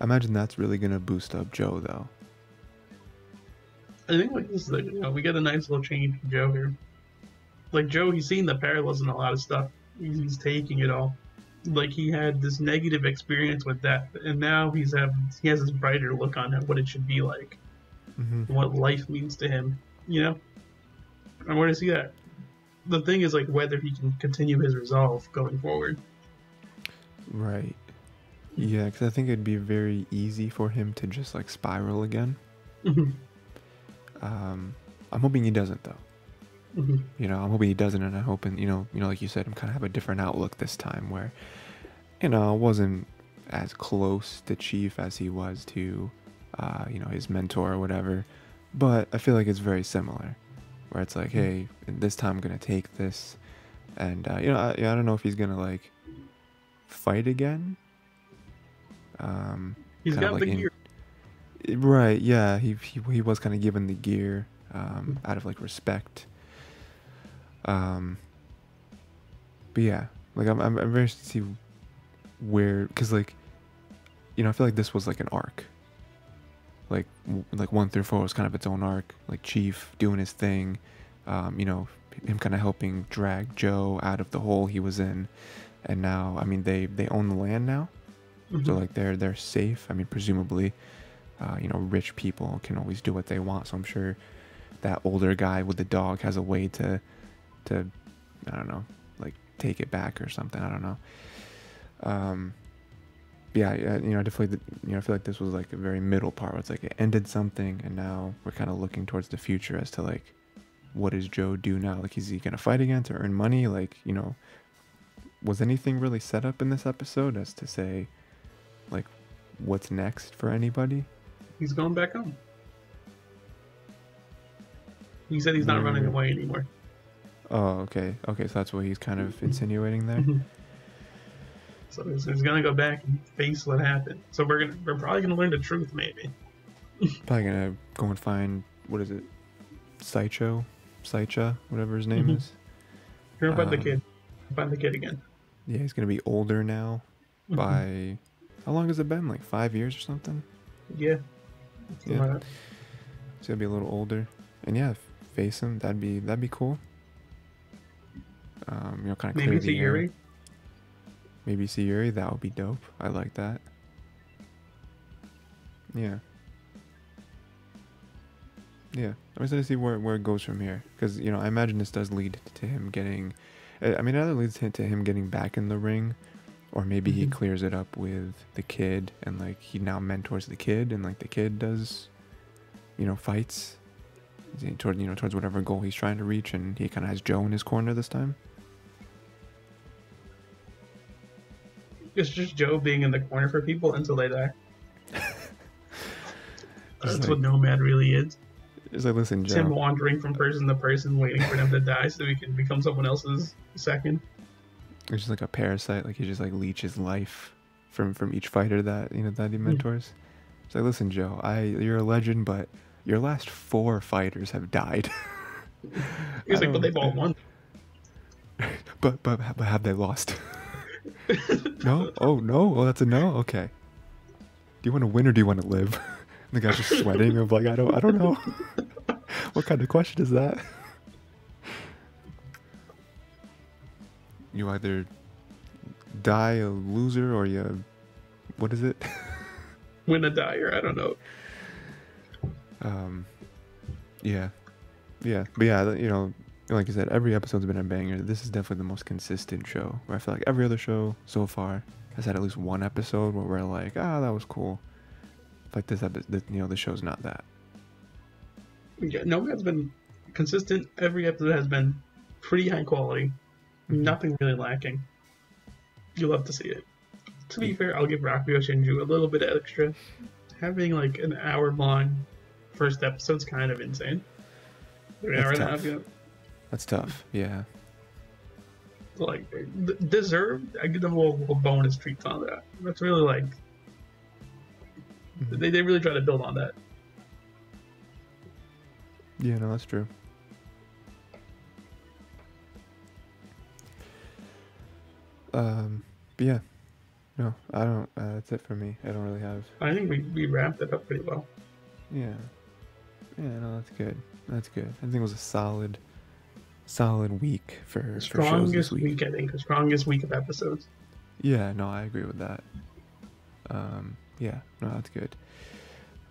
imagine that's really gonna boost up Joe, though. I think like this is like, you know, we get a nice little change from Joe here. Like Joe, he's seen the parallels in a lot of stuff. He's taking it all. Like he had this negative experience with death, and now he has this brighter look on what it should be like, what life means to him. You know, I want to see that. The thing is like whether he can continue his resolve going forward. Right. Yeah, because I think it'd be very easy for him to just like spiral again. I'm hoping he doesn't, though. You know, I'm hoping he doesn't, and I'm hoping, you know, like you said, I'm kind of have a different outlook this time, where, you know, I wasn't as close to Chief as he was to, you know, his mentor or whatever, but I feel like it's very similar, where it's like, hey, this time I'm gonna take this, and you know, I don't know if he's gonna like fight again. He's got the gear. Right, yeah, he was kind of given the gear out of like respect. But yeah, like I'm very interested to see where, because like, you know, I feel like this was like an arc. Like 1 through 4 was kind of its own arc. Like Chief doing his thing, you know, him kind of helping drag Joe out of the hole he was in, and now, I mean, they own the land now, so like they're safe. I mean, presumably. You know, rich people can always do what they want, so I'm sure that older guy with the dog has a way to I don't know, like take it back or something. I don't know. Yeah, you know, definitely. You know, I feel like this was like a very middle part where it's like it ended something, and now we're kind of looking towards the future as to like, what does Joe do now? Like, is he gonna fight again to earn money? Like, you know, was anything really set up in this episode as to say, like, what's next for anybody? He's going back home. He said he's not running away anymore. Oh, okay. Okay, so that's what he's kind of insinuating there. So he's gonna go back and face what happened. So we're probably gonna learn the truth, maybe. Probably gonna go and find, what is it, Saicha, whatever his name is. Hear about the kid. Find the kid again. Yeah, he's gonna be older now. By how long has it been? Like 5 years or something? Yeah. Yeah. He's gonna be a little older, and yeah, face him. That'd be cool. You know, kind of maybe see Yuri. Maybe see Yuri. That would be dope. I like that. Yeah. Yeah. I'm excited to see where it goes from here, because you know, I imagine this does lead to him getting. I mean, it either leads to him getting back in the ring, or maybe he clears it up with the kid, and like he now mentors the kid, and like the kid does, you know, fights towards whatever goal he's trying to reach, and he kind of has Joe in his corner this time. It's just Joe being in the corner for people until they die. That's like, what NOMAD really is. It's like, listen, Joe. It's him wandering from person to person, waiting for them to die so he can become someone else's second. It's just like a parasite. Like he just like leeches life from each fighter that he mentors. It's like, listen, Joe, you're a legend, but your last 4 fighters have died. He's like, but they've all won. But have they lost? No? Oh, no? Oh, that's a no? Okay. Do you want to win or do you want to live? The guy's just sweating of like, I don't know. What kind of question is that? You either die a loser or you, what is it? Win a dyer, I don't know. Yeah. But yeah, you know, like I said, every episode's been a banger. This is definitely the most consistent show, where I feel like every other show so far has had at least one episode where we're like, that was cool. Like this episode, you know, the show's not that. Yeah, Nomad's been consistent. Every episode has been pretty high quality. Nothing really lacking. You love to see it. To be fair, I'll give Rakugo Shinju a little bit extra. having like an hour-long first episode's kind of insane. That's tough. That's tough. Yeah. Like deserved. I give them a little bonus treats on that. That's really like they really try to build on that. Yeah, no, that's true. But yeah, no, I don't. That's it for me. I don't really have. I think we wrapped it up pretty well. Yeah, no, that's good. That's good. I think it was a solid week for shows this week. I think the strongest week of episodes. Yeah, no, I agree with that. Yeah, no, that's good.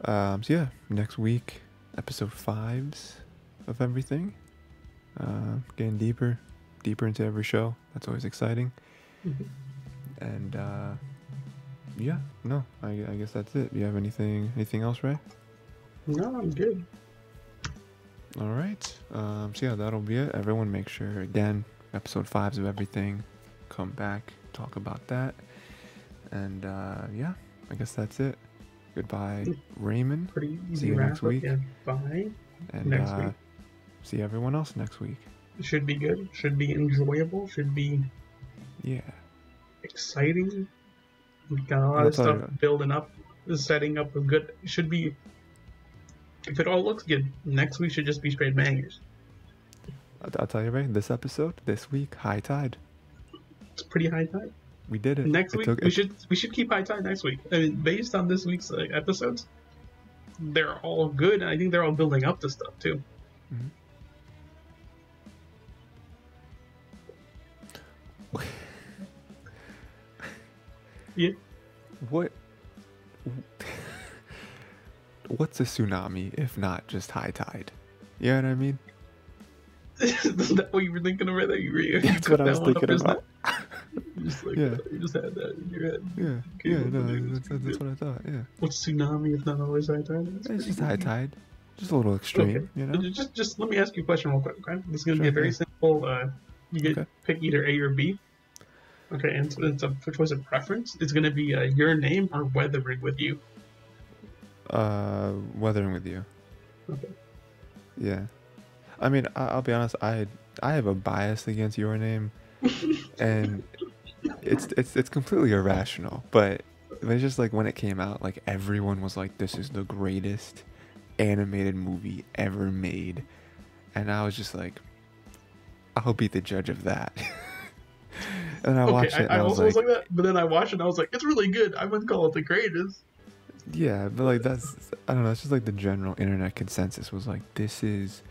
So yeah, next week, episode 5s of everything. Getting deeper into every show. That's always exciting. And yeah, no, I guess that's it. Do you have anything else, Ray? No, I'm good. All right. So yeah, that'll be it. Everyone, make sure again, episode 5s of everything. Come back, talk about that, and yeah, I guess that's it. Goodbye, Rayman. Pretty easy. See you next week. Yeah, bye. And next week. See everyone else next week. It should be good. Should be enjoyable. Should be exciting. We've got a lot of stuff building up, setting up a good. Should be. If it all looks good, next week should just be straight bangers. I'll tell you, Ray. This episode, this week, high tide. It's pretty high tide. We did it. Next week, we should keep high tide next week. I mean, based on this week's episodes, they're all good, and I think they're all building up to stuff too. Yeah. What's a tsunami if not just high tide? You know what I mean? Is that what you were thinking of? That's what I was thinking about. You just had that in your head. That's what I thought. Yeah. What's tsunami if not always high tide? It's just high tide. Just a little extreme, okay. You know. Just let me ask you a question real quick. Okay, this is gonna be a very simple. You get pick either A or B. Okay, and it's a choice of preference. It's gonna be your name or weathering with you. Weathering with you. Okay. Yeah. I mean, I'll be honest. I have a bias against your name, and it's completely irrational. But it's just like when it came out, like everyone was like, "This is the greatest animated movie ever made," and I was just like, "I'll be the judge of that." And I watched it. And I also was like that, but then I watched it and I was like, "It's really good. I wouldn't call it the greatest." Yeah, but like I don't know. It's just like the general internet consensus was like, "This is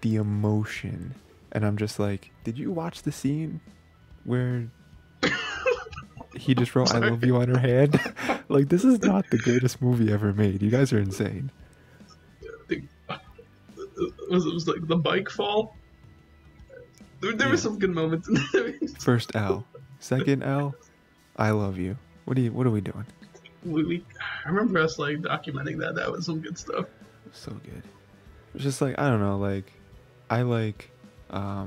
the emotion," and I'm just like, "Did you watch the scene where he just wrote 'I love you' on her hand?" Like, this is not the greatest movie ever made. You guys are insane. It was like the bike fall. There were some good moments in there. First L, second L, "I love you." What are we doing? I remember us like documenting that. That was some good stuff. So good. It's just like, I don't know, like I liked "I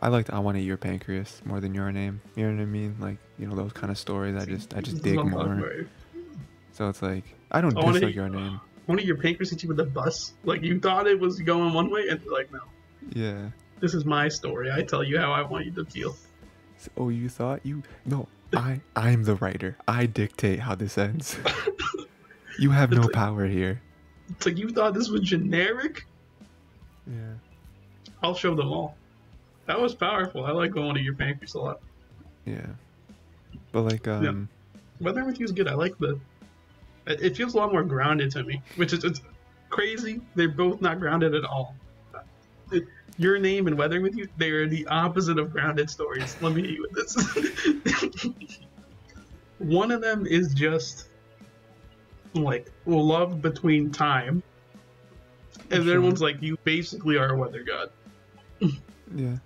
Want to Eat Your Pancreas" more than Your Name. You know what I mean? Like, you know, those kind of stories I just dig more. So it's like, I don't dislike Your Name. I Want to Eat Your Pancreas hit you with a bus. Like, you thought it was going one way and like, no. Yeah. This is my story. I tell you how I want you to feel. Oh, you thought you... No, I'm the writer. I dictate how this ends. You have no power here. It's like, you thought this was generic? Yeah. I'll show them all. That was powerful. I like going to your pancreas a lot. Yeah. But like, Weathering with You is good. I like it feels a lot more grounded to me, which is, it's crazy. They're both not grounded at all. Your Name and Weathering with You, they are the opposite of grounded stories. Let me hit you with this. One of them is just like love between time, and the other one's like, you basically are a weather god. Yeah,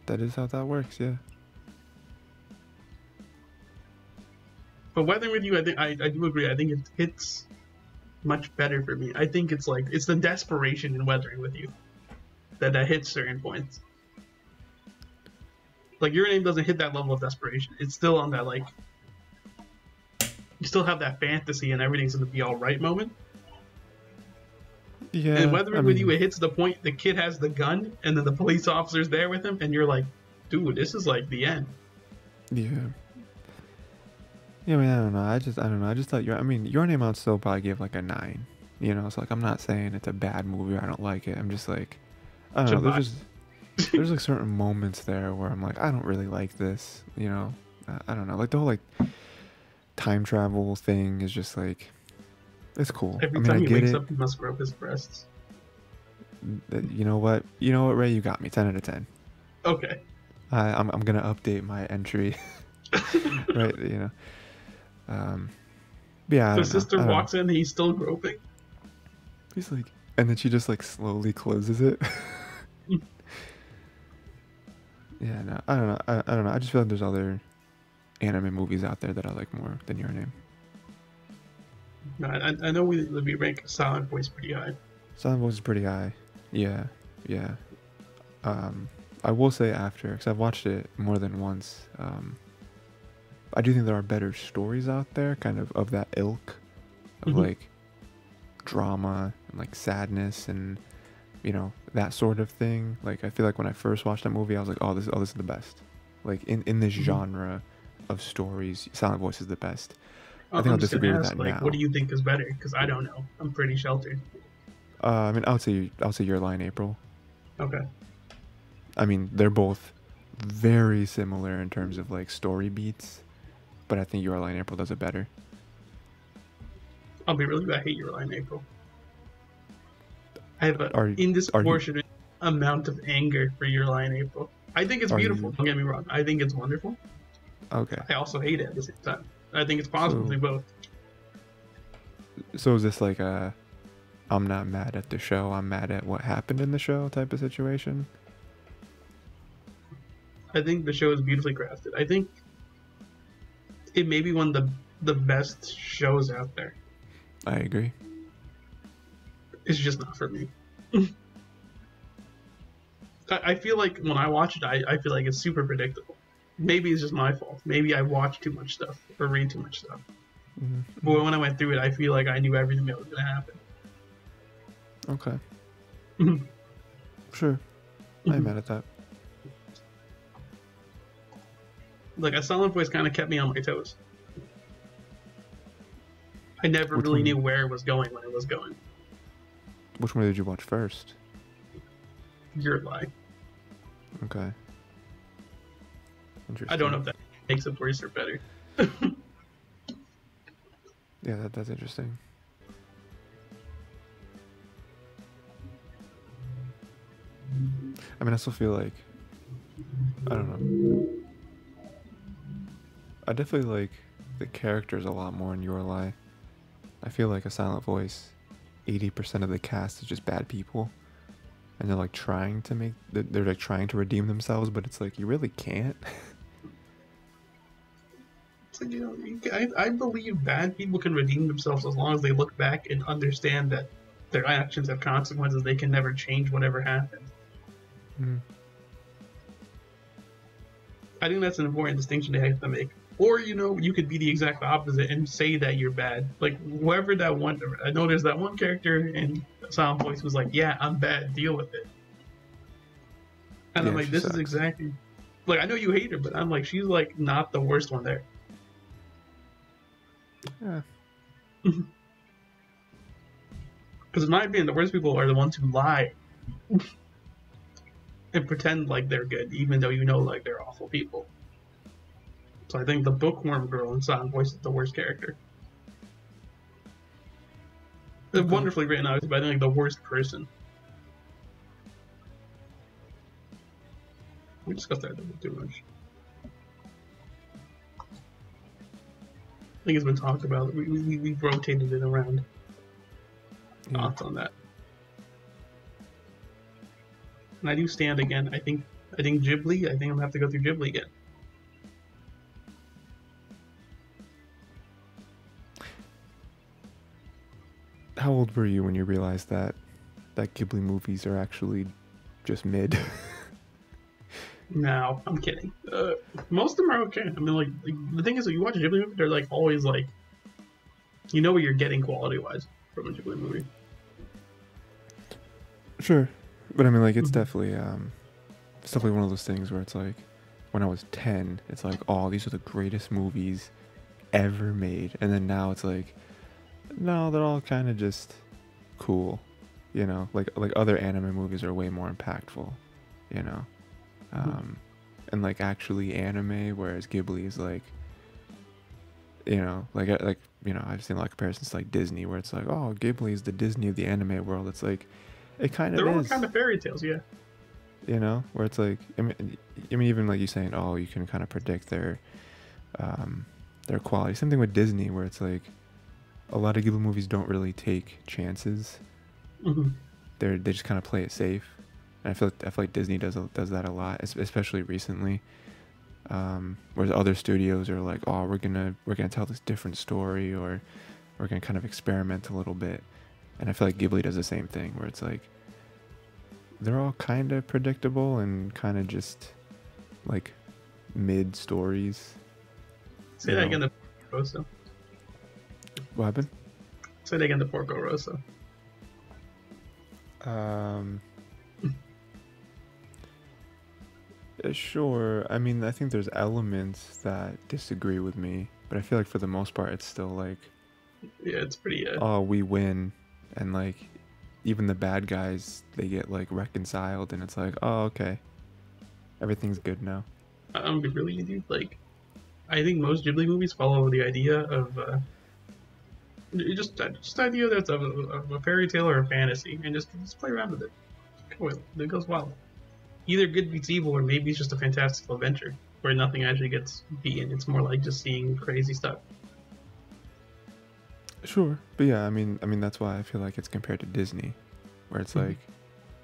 that is how that works. Yeah. But Weathering with You, I think I do agree. I think it hits much better for me. I think it's like, it's the desperation in Weathering with You that hits certain points. Like, Your Name doesn't hit that level of desperation. It's still on that, like, you still have that fantasy and everything's gonna be all right moment. Yeah, And whether I with you mean, it hits the point the kid has the gun and then the police officer's there with him, and you're like, dude, this is like the end. yeah. Yeah, I mean, I don't know. I don't know. I just thought I mean, Your Name I'd still probably give like a 9. You know, it's like I'm not saying it's a bad movie or I don't like it. I'm just like, I don't know. Shabbat. There's like certain moments there where I'm like, I don't really like this. You know, I don't know. Like the whole like time travel thing is just like, it's cool. I Every mean, time I he get wakes it. up, he must rub his breasts. You know what? You know what, Ray? You got me. 10 out of 10. Okay. I'm gonna update my entry. Right? You know. Yeah, I Their don't know. sister I don't know. walks in, and he's still groping. He's like, and then she just like slowly closes it. Yeah, no, I don't know. I don't know. I just feel like there's other anime movies out there that I like more than Your Name. No, I know we rank Silent Voice pretty high. Silent Voice is pretty high. Yeah, yeah. I will say after, because I've watched it more than once. I do think there are better stories out there, kind of that ilk, of like drama and like sadness and that sort of thing. Like I feel like when I first watched that movie, I was like, oh, this is the best. Like in this genre of stories, Silent Voice is the best. I think I'll disagree with that now. What do you think is better? Because I don't know. I'm pretty sheltered. I mean, I'll say Your Lie in April. Okay. I mean, they're both very similar in terms of like story beats, but I think Your Lie in April does it better. I'll be really bad. I hate Your Lie in April. I have an indisproportionate amount of anger for Your Lie in April. I think it's beautiful. Don't get me wrong. I think it's wonderful. Okay. I also hate it at the same time. I think it's possibly both. So is this like I'm not mad at the show, I'm mad at what happened in the show type of situation? I think the show is beautifully crafted. I think it may be one of the best shows out there. I agree. It's just not for me. I feel like when I watch it, I feel like it's super predictable. Maybe it's just my fault. Maybe I watch too much stuff or read too much stuff. Mm-hmm. But when I went through it, I feel like I knew everything that was going to happen. Okay. Sure. I'm mad at that. Like, a Silent Voice kind of kept me on my toes. I never Which really one? knew where it was going when it was going. Which one did you watch first? Your Lie. Okay. Interesting. I don't know if that makes it worse or better. Yeah, that's interesting. I mean, I still feel like, I don't know. I definitely like the characters a lot more in Your Lie. I feel like A Silent Voice, 80% of the cast is just bad people. And they're like trying to they're like trying to redeem themselves, but it's like, you really can't. It's like, I believe bad people can redeem themselves as long as they look back and understand that their actions have consequences. They can never change whatever happened. Mm. I think that's an important distinction they have to make. Or, you could be the exact opposite and say that you're bad. Like, whoever that one... I know there's that one character in Silent Voice who's like, yeah, I'm bad, deal with it. And Yeah, I'm like, this is exactly... Like, I know you hate her, but I'm like, she's like not the worst one there. Yeah. Because in my opinion, the worst people are the ones who lie and pretend like they're good, even though like they're awful people. So I think the bookworm girl in Silent Voice is the worst character. They're wonderfully written, obviously, but I think like the worst person. We discussed that a bit too much. I think it's been talked about. We've rotated it around. Thoughts on that? And I do stand again. I think Ghibli. I think I'm gonna have to go through Ghibli again. How old were you when you realized that Ghibli movies are actually just mid? No, I'm kidding. Most of them are okay. I mean, like the thing is, when you watch a Ghibli movie, they're like always like You know what you're getting quality wise from a Ghibli movie. Sure, but I mean, like, Mm-hmm. it's definitely one of those things where it's like, when I was 10, it's like, oh, these are the greatest movies ever made, and then now it's like, no, they're all kind of just cool, you know, like other anime movies are way more impactful, you know, and like actually anime, whereas Ghibli is like, you know, like you know, I've seen a lot of comparisons to like Disney, where it's like, oh, Ghibli is the Disney of the anime world. It's like, it kind of They're all is, kind of fairy tales, yeah. you know, where it's like, I mean, even like you saying, oh, you can kind of predict their quality. Same thing with Disney, where it's like, a lot of Ghibli movies don't really take chances. Mm-hmm. They just kind of play it safe, and I feel like Disney does that a lot, especially recently. Whereas other studios are like, oh, we're gonna tell this different story, or we're gonna kind of experiment a little bit. And I feel like Ghibli does the same thing, where it's like, they're all kind of predictable and kind of just like mid stories. Say that again to Rosso. What happened? Say that again to Porco Rosso. Sure. I mean, I think there's elements that disagree with me, but I feel like for the most part, it's still like, Yeah, it's pretty. oh, we win, and like, even the bad guys, they get like reconciled, and it's like, oh, okay, everything's good now. I'm really dude. Like, I think most Ghibli movies follow the idea of just idea that's of a fairy tale or a fantasy, and just play around with it. It goes wild. Either good beats evil, or maybe it's just a fantastical adventure where nothing actually gets beaten. It's more like just seeing crazy stuff. Sure, but yeah, I mean that's why I feel like it's compared to Disney, where it's like,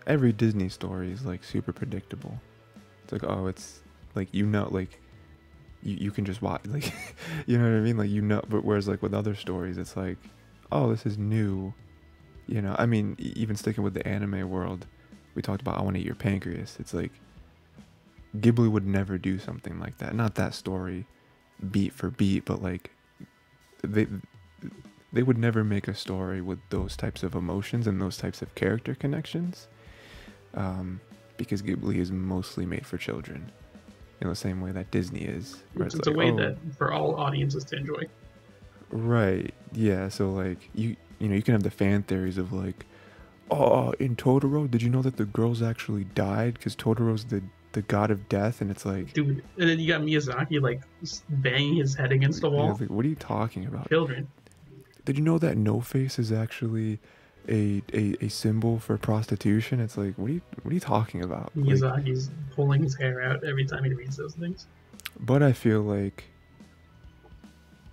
every Disney story is like super predictable. It's like, oh, it's like, you know, like you can just watch, like, you know what I mean, like, you know. But whereas like with other stories, it's like, oh, this is new, you know. I mean, even sticking with the anime world, we talked about I Want to Eat Your Pancreas. It's like, Ghibli would never do something like that. Not that story beat for beat, but like, they would never make a story with those types of emotions and those types of character connections, because Ghibli is mostly made for children, in the same way that Disney is. It's like, a way that for all audiences to enjoy. Right. Yeah. So like, you know, you can have the fan theories of like, oh, in Totoro, did you know that the girls actually died because Totoro's the god of death? And it's like, dude, and then you got Miyazaki like banging his head against the wall. Like, what are you talking about? Children. Did you know that no face is actually a symbol for prostitution? It's like, what are you talking about? Miyazaki's like, pulling his hair out every time he reads those things. But I feel like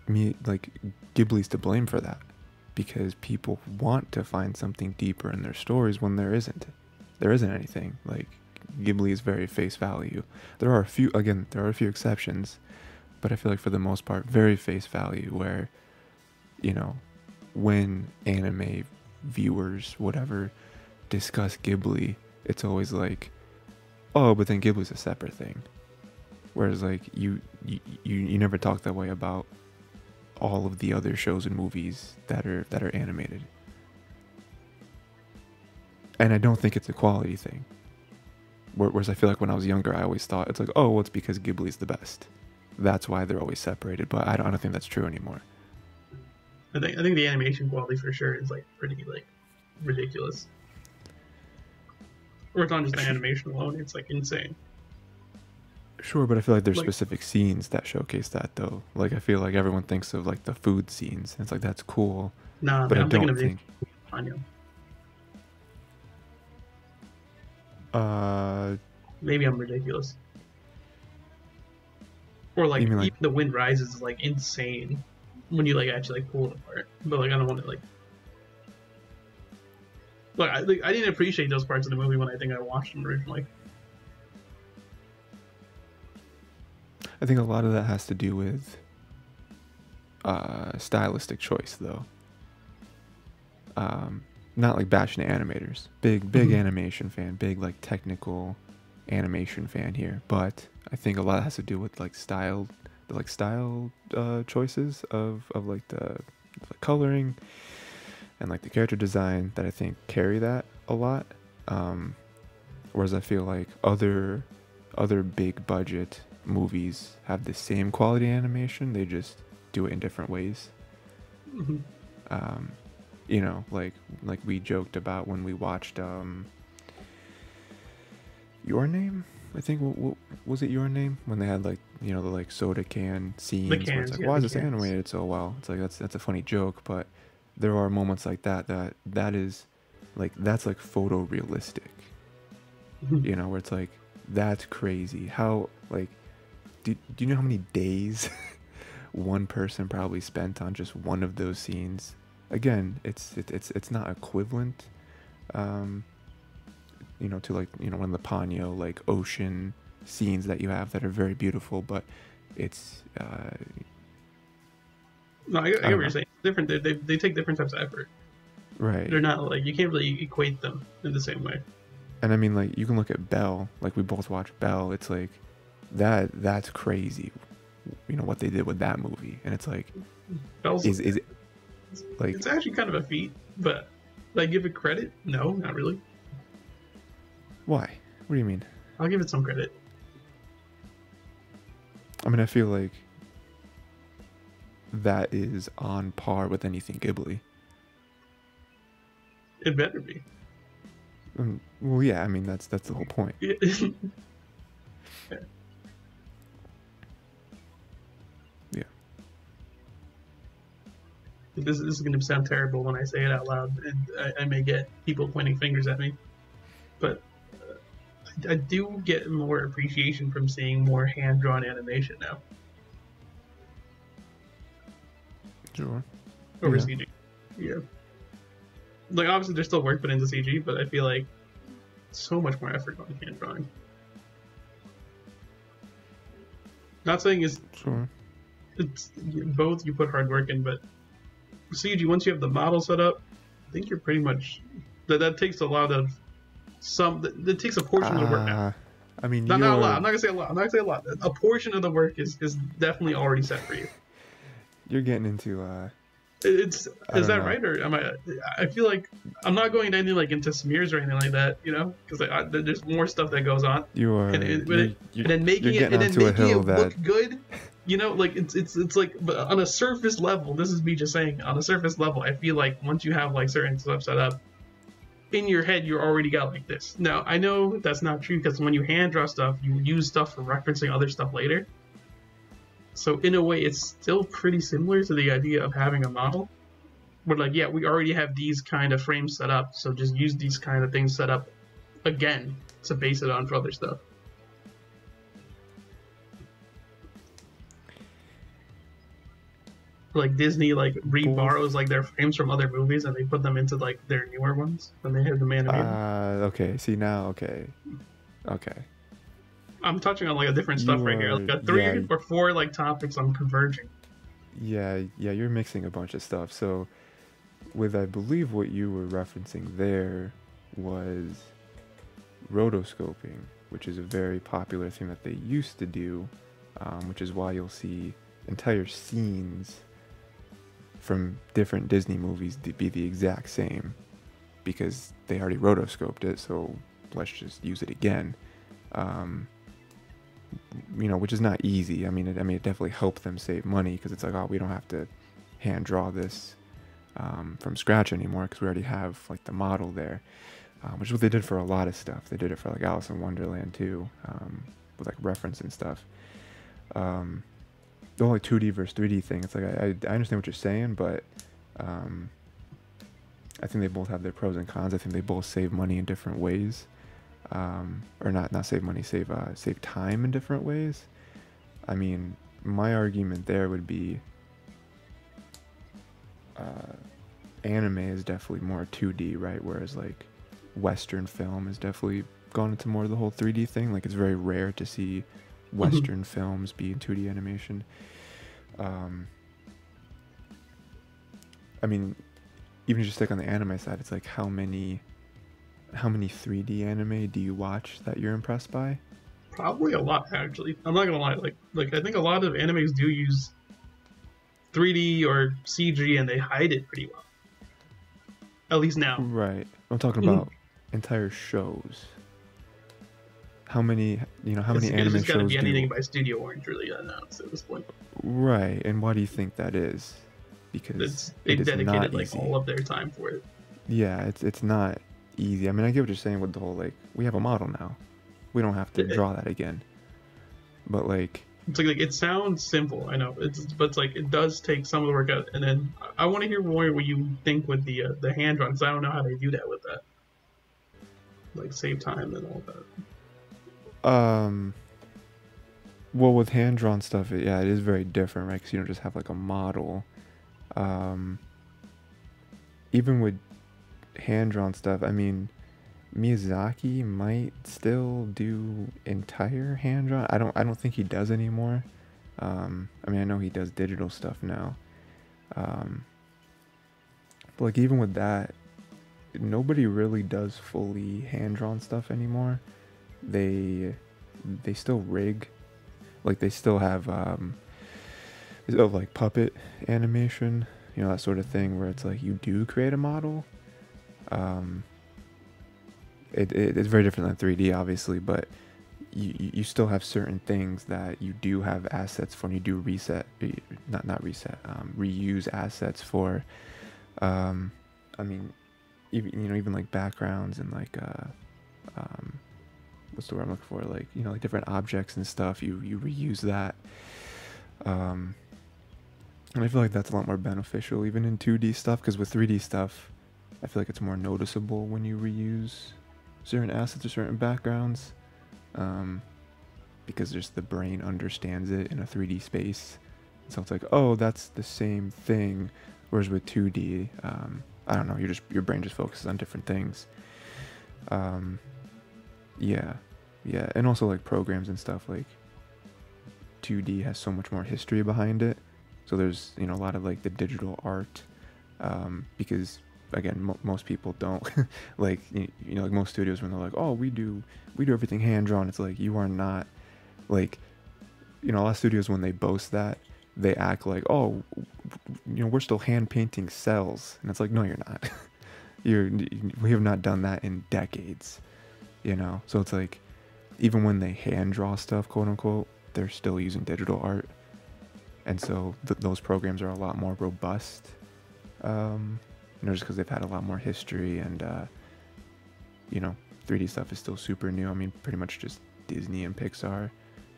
Ghibli's to blame for that, because people want to find something deeper in their stories when there isn't anything. Like, Ghibli is very face value. There are a few exceptions, but I feel like for the most part, very face value, where, you know, when anime viewers, whatever, discuss Ghibli, it's always like, oh, but then Ghibli's a separate thing. Whereas like, you never talk that way about all of the other shows and movies that are animated. And I don't think it's a quality thing. Whereas I feel like when I was younger, I always thought it's like, oh, well, it's because Ghibli's the best. That's why they're always separated. But I don't think that's true anymore. I think the animation quality for sure is like pretty like ridiculous. Or it's not just the animation alone; it's like insane. Sure, but I feel like there's specific scenes that showcase that, though. Like, I feel like everyone thinks of like the food scenes, and it's like, that's cool. Nah, but man, I'm thinking of maybe I'm ridiculous. Or like, even The Wind Rises is like insane when you like actually like pull it apart. But like, I don't want to like. Look, I didn't appreciate those parts of the movie when I think I watched them originally. I think a lot of that has to do with stylistic choice, though. Not like bashing animators. Big animation fan. Big like technical animation fan here. But I think a lot has to do with like style choices of like the coloring and like the character design that I think carry that a lot. Whereas I feel like other big budget movies have the same quality animation, they just do it in different ways. You know, like we joked about when we watched Your Name, I think. What was it, Your Name, when they had like, you know, the like soda can scenes where it's like, why is this animated so well? It's like that's a funny joke, but there are moments like that is like, that's like photorealistic. You know, where it's like, that's crazy. How, like, do you know how many days one person probably spent on just one of those scenes? Again, it's not equivalent, you know, to like, you know, one of the Ponyo like ocean scenes that you have that are very beautiful, but it's no, I get what you're saying. It's different. They take different types of effort. Right. They're not like, you can't really equate them in the same way. And I mean, like, you can look at Belle, like we both watched Belle. It's like that's crazy, you know, what they did with that movie. And it's like, Belle's, is it like, it's actually kind of a feat, but like, give it credit? No, not really. Why? What do you mean? I'll give it some credit. I mean, I feel like that is on par with anything Ghibli. It better be. Well, yeah, I mean, that's the whole point. Yeah. Yeah. This is going to sound terrible when I say it out loud, and I may get people pointing fingers at me, but I do get more appreciation from seeing more hand-drawn animation now. Sure. Over CG. Yeah. Like, obviously there's still work put into CG, but I feel like so much more effort on hand drawing. Not saying it's both, you put hard work in, but CG, once you have the model set up, I think you're pretty much, that takes a lot of that takes a portion of the work now. I mean, not a lot. I'm not gonna say a lot. A portion of the work is definitely already set for you. You're getting into is that know. Right, or am I feel like I'm not going into smears or anything like that, you know, because there's more stuff that goes on. You are, and then making it look good, you know, like it's like, but on a surface level, this is me just saying, on a surface level, I feel like once you have like certain stuff set up in your head, you already got like this. Now I know that's not true, because when you hand draw stuff, you use stuff for referencing other stuff later. So in a way, it's still pretty similar to the idea of having a model. We're like, yeah, we already have these kind of frames set up, so just use these kind of things set up again to base it on for other stuff. Like Disney, like borrows like their frames from other movies and they put them into like their newer ones when they have them animated. Okay. See now, okay. I'm touching on like a different stuff right here. Like a 3 or 4 like topics I'm converging. Yeah, you're mixing a bunch of stuff. So with, I believe what you were referencing there was rotoscoping, which is a very popular thing that they used to do, which is why you'll see entire scenes from different Disney movies be the exact same, because they already rotoscoped it, so let's just use it again. You know, which is not easy. I mean, it definitely helped them save money, because it's like, oh, we don't have to hand draw this from scratch anymore, because we already have like the model there, which is what they did for a lot of stuff. They did it for like Alice in Wonderland too, with like reference and stuff. The only 2D versus 3D thing, it's like, I understand what you're saying, but I think they both have their pros and cons. I think they both save money in different ways. Or not save money, save time in different ways. I mean, my argument there would be anime is definitely more 2D, right? Whereas like Western film has definitely gone into more of the whole 3D thing. Like, it's very rare to see Western films be in 2D animation. I mean, even just like on the anime side, it's like, how many 3D anime do you watch that you're impressed by? Probably a lot, actually. I'm not gonna lie. Like I think a lot of animes do use 3D or CG, and they hide it pretty well. At least now. Right. I'm talking about entire shows. How many, how many anime It's just got to shows be do? anything by Studio Orange really announced at this point. Right. And why do you think that is? Because They've it is dedicated not like easy. all of their time for it. Yeah, it's not easy. I mean, I get what you're saying with the whole like we have a model now. We don't have to draw that again. But like it's like it sounds simple, I know. But it's like it does take some of the work out. And then I want to hear more what you think with the hand drawn, because I don't know how they do that with that. Like save time and all that. Well, with hand drawn stuff, it is very different, right? Because you don't just have like a model. Even with hand drawn stuff, I mean, Miyazaki might still do entire hand drawn. I don't think he does anymore. I mean, I know he does digital stuff now. But like even with that, nobody really does fully hand drawn stuff anymore. They still rig, like they still have like puppet animation, that sort of thing where it's like you do create a model. It's very different than 3D, obviously, but you still have certain things that you do have assets for, and you do reuse assets for. I mean, even like backgrounds and like what's the word I'm looking for? Like like different objects and stuff. You reuse that. And I feel like that's a lot more beneficial even in 2D stuff, because with 3D stuff, I feel like it's more noticeable when you reuse certain assets or certain backgrounds, because just the brain understands it in a 3D space. So it's like, oh, that's the same thing. Whereas with 2D, I don't know, your brain just focuses on different things. Yeah, and also like programs and stuff, like 2D has so much more history behind it. So there's a lot of like the digital art, because again, most people don't like like most studios, when they're like, oh, we do everything hand drawn. It's like, you are not, like a lot of studios, when they boast that, they act like, oh, we're still hand painting cells, and it's like, no, you're not. We have not done that in decades, so it's like, even when they hand draw stuff, quote unquote, they're still using digital art. And so those programs are a lot more robust, just because they've had a lot more history, and 3D stuff is still super new. I mean, pretty much just Disney and Pixar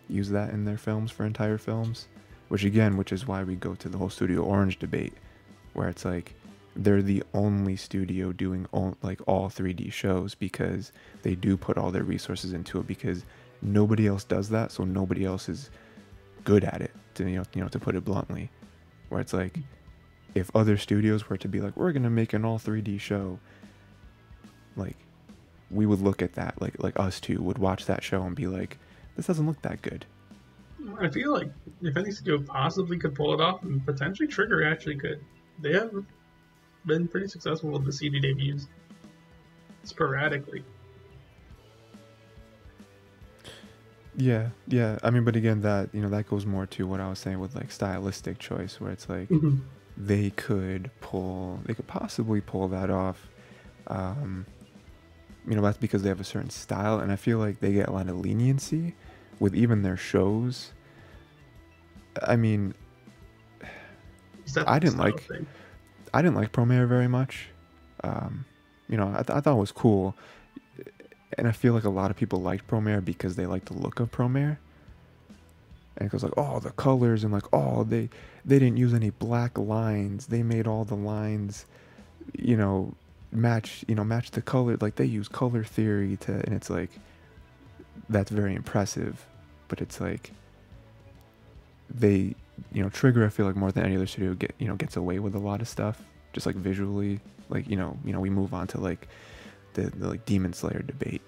use that in their films for entire films, which is why we go to the whole Studio Orange debate, where it's like they're the only studio doing all 3D shows, because they do put all their resources into it, because nobody else does that, so nobody else is good at it, to put it bluntly. Where it's like, if other studios were to be like, we're gonna make an all 3D show, like we would look at that, like us two would watch that show and be like, this doesn't look that good. I feel like if any studio possibly could pull it off, and potentially Trigger actually could. They have been pretty successful with the CG they've used sporadically. Yeah. I mean, but again, that that goes more to what I was saying with like stylistic choice, where it's like they could possibly pull that off. That's because they have a certain style, and I feel like they get a lot of leniency with even their shows. I mean, I didn't like Promare very much. I thought it was cool. And I feel like a lot of people liked Promare because they like the look of Promare. And it goes like, oh, the colors, and like, oh, they didn't use any black lines. They made all the lines, match the color. Like, they use color theory and it's like, that's very impressive. But it's like, they, Trigger, I feel like more than any other studio gets away with a lot of stuff, just like visually. Like, we move on to like the like Demon Slayer debate,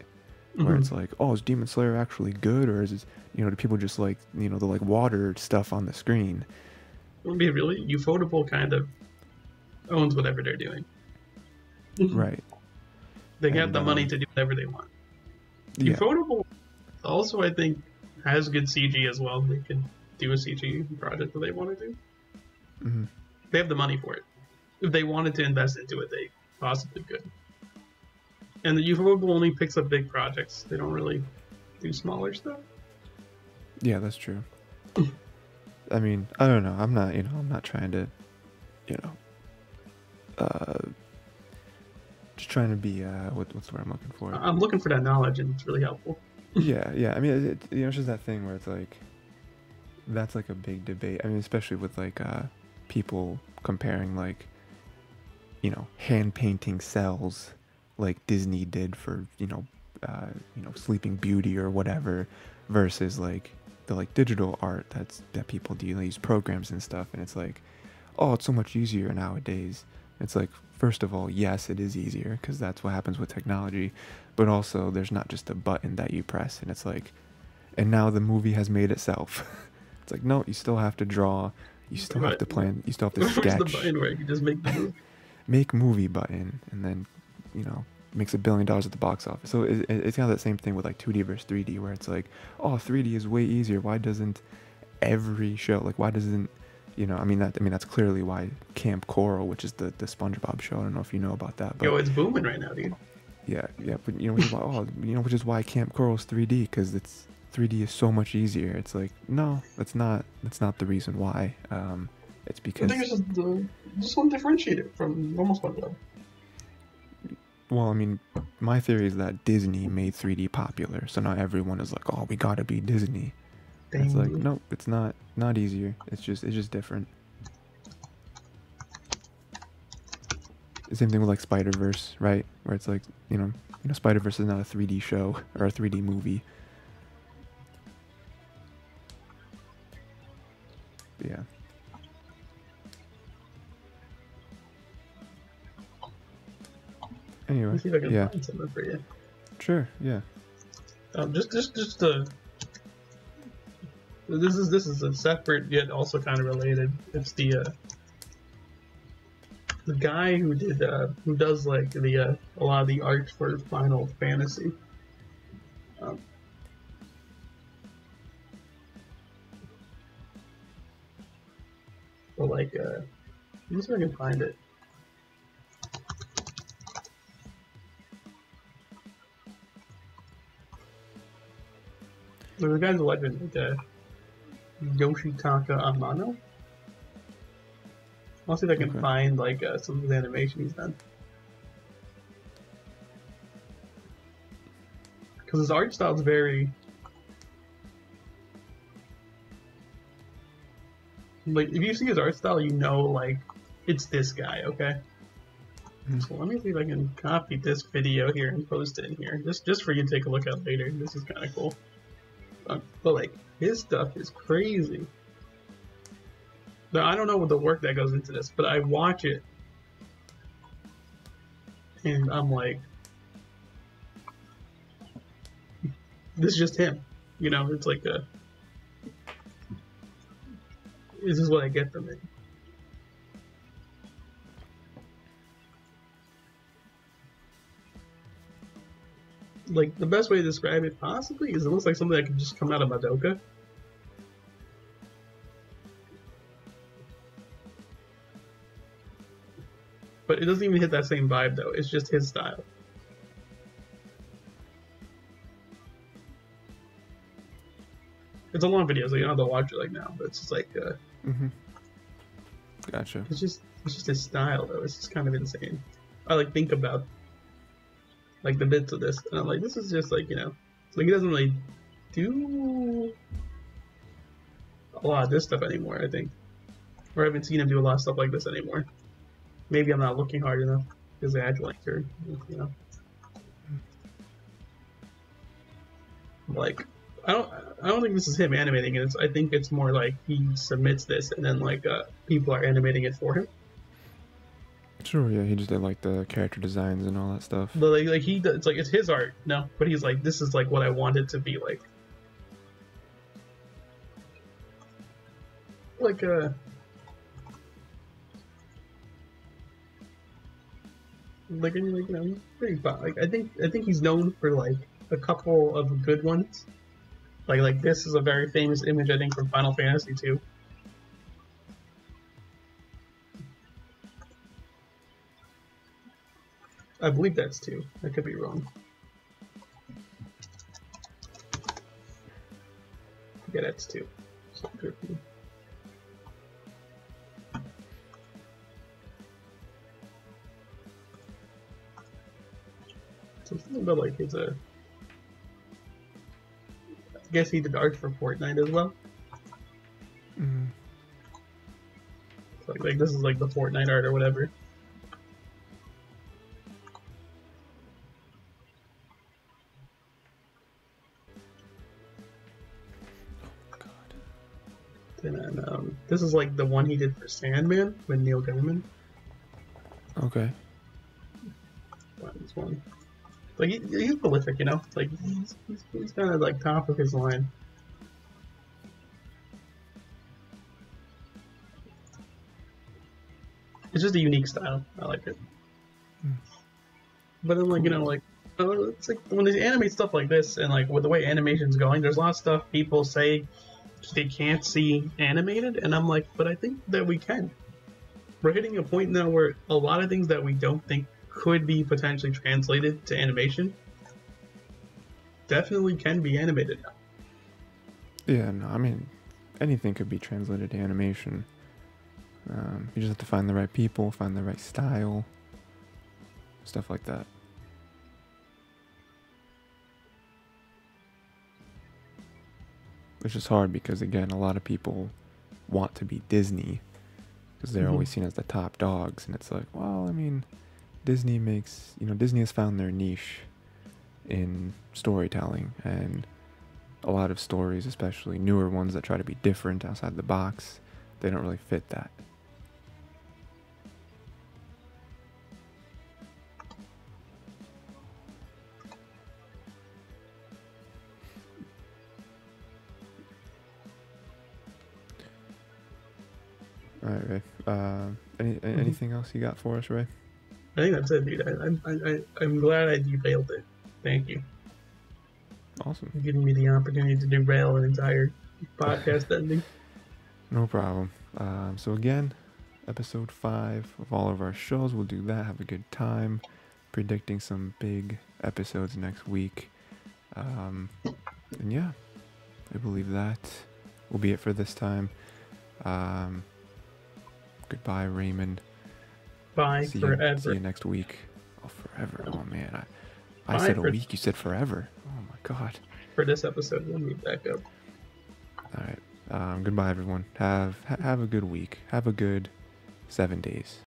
where it's like, oh, is Demon Slayer actually good, or is it, do people just like the like water stuff on the screen? Really, Ufotable kind of owns whatever they're doing. Right. They have the money to do whatever they want. Yeah. Ufotable also, I think, has good CG as well. They could do a CG project that they want to do. Mm-hmm. They have the money for it. If they wanted to invest into it, they possibly could. And the Ufotable only picks up big projects. They don't really do smaller stuff. Yeah, that's true. I mean, I don't know. I'm not trying to, just trying to be, what's the word I'm looking for? I'm looking for that knowledge, and it's really helpful. Yeah. I mean, it's just that thing where it's like, that's like a big debate. I mean, especially with like, people comparing like, hand painting cells like Disney did for, Sleeping Beauty or whatever, versus like the like digital art that people do. They use programs and stuff, and it's like, oh, it's so much easier nowadays. It's like, first of all, yes, it is easier because that's what happens with technology, but also there's not just a button that you press and it's like, and now the movie has made itself. It's like, no, you still have to draw, you still have to plan, you still have to sketch. Where's the button where you can just make the movie? Make movie button, and then, makes $1 billion at the box office. So it's kind of that same thing with like 2D versus 3D, where it's like, oh, 3D is way easier. Why doesn't every show, like, why doesn't, that's clearly why Camp Coral, which is the SpongeBob show, I don't know if you know about that. But, yo, it's booming right now, dude. Yeah, but which is why Camp Coral's 3D, because 3D is so much easier. It's like, no, that's not the reason why. It's because I think it's just want to differentiate it from normal SpongeBob. Well, I mean, my theory is that Disney made 3D popular, so now everyone is like, oh, we gotta be Disney. It's like, no, it's not easier. It's just different. The same thing with like Spider-Verse, right? Where it's like, Spider-Verse is not a 3D show or a 3D movie. But yeah. Anyway, let me see if I can find something for you. Sure, yeah. Just this is a separate yet also kind of related. It's the guy who does like a lot of the art for Final Fantasy. But like, let me see if I can find it. There's a guy's legend, Yoshitaka Amano. I'll see if I can find like some of his animation he's done. Because his art style is very like, if you see his art style, like it's this guy, okay? So let me see if I can copy this video here and post it in here, just for you to take a look at later. This is kind of cool. But like, his stuff is crazy. Now, I don't know what the work that goes into this, but I watch it and I'm like, this is just him. It's like this is what I get from it. Like, the best way to describe it possibly is it looks like something that could just come out of Madoka. But it doesn't even hit that same vibe though, it's just his style. It's a long video, so you don't have to watch it like now, but it's just like Gotcha. It's just his style though, it's just kind of insane. I like think about like the bits of this, and I'm like, this is just like, it's like he doesn't really do a lot of this stuff anymore, I think. Or I haven't seen him do a lot of stuff like this anymore. Maybe I'm not looking hard enough, because the actual answer, Like, I don't think this is him animating it. I think it's more like he submits this, and then like people are animating it for him. Sure, yeah, he just did like the character designs and all that stuff. But like he does, it's his art, no? But he's like, this is like what I want it to be like. Like pretty fun. Like I think he's known for like a couple of good ones. Like this is a very famous image, I think, from Final Fantasy 2. I believe that's 2. I could be wrong. Yeah, that's 2. So good. So something about like his I guess he did art for Fortnite as well. Mm. Like this is like the Fortnite art or whatever. And then this is like the one he did for Sandman with Neil Gaiman. Okay. This one. Like he's prolific, you know. Like he's kind of like top of his line. It's just a unique style. I like it. But then, like, you know, like, it's like when they animate stuff like this, and like with the way animation's going, there's a lot of stuff people say they can't see animated, and I'm like, but I think that we can. We're hitting a point now where a lot of things that we don't think could be potentially translated to animation definitely can be animated now. Yeah, no, I mean, anything could be translated to animation. You just have to find the right people, find the right style, stuff like that. Which is hard because, again, a lot of people want to be Disney because they're always seen as the top dogs. And it's like, well, I mean, Disney has found their niche in storytelling, and a lot of stories, especially newer ones that try to be different outside the box, they don't really fit that. All right, Ray. Anything else you got for us, Ray? I think that's it, dude. I'm glad I derailed it. Thank you. Awesome. For giving me the opportunity to derail an entire podcast ending. No problem. So again, episode 5 of all of our shows. We'll do that. Have a good time. Predicting some big episodes next week. And yeah, I believe that will be it for this time. Goodbye, Rayman. Bye forever. See you next week. Oh, forever. Oh, man. I said a week. You said forever. Oh, my God. For this episode, we'll meet back up. All right. Goodbye, everyone. Have a good week. Have a good 7 days.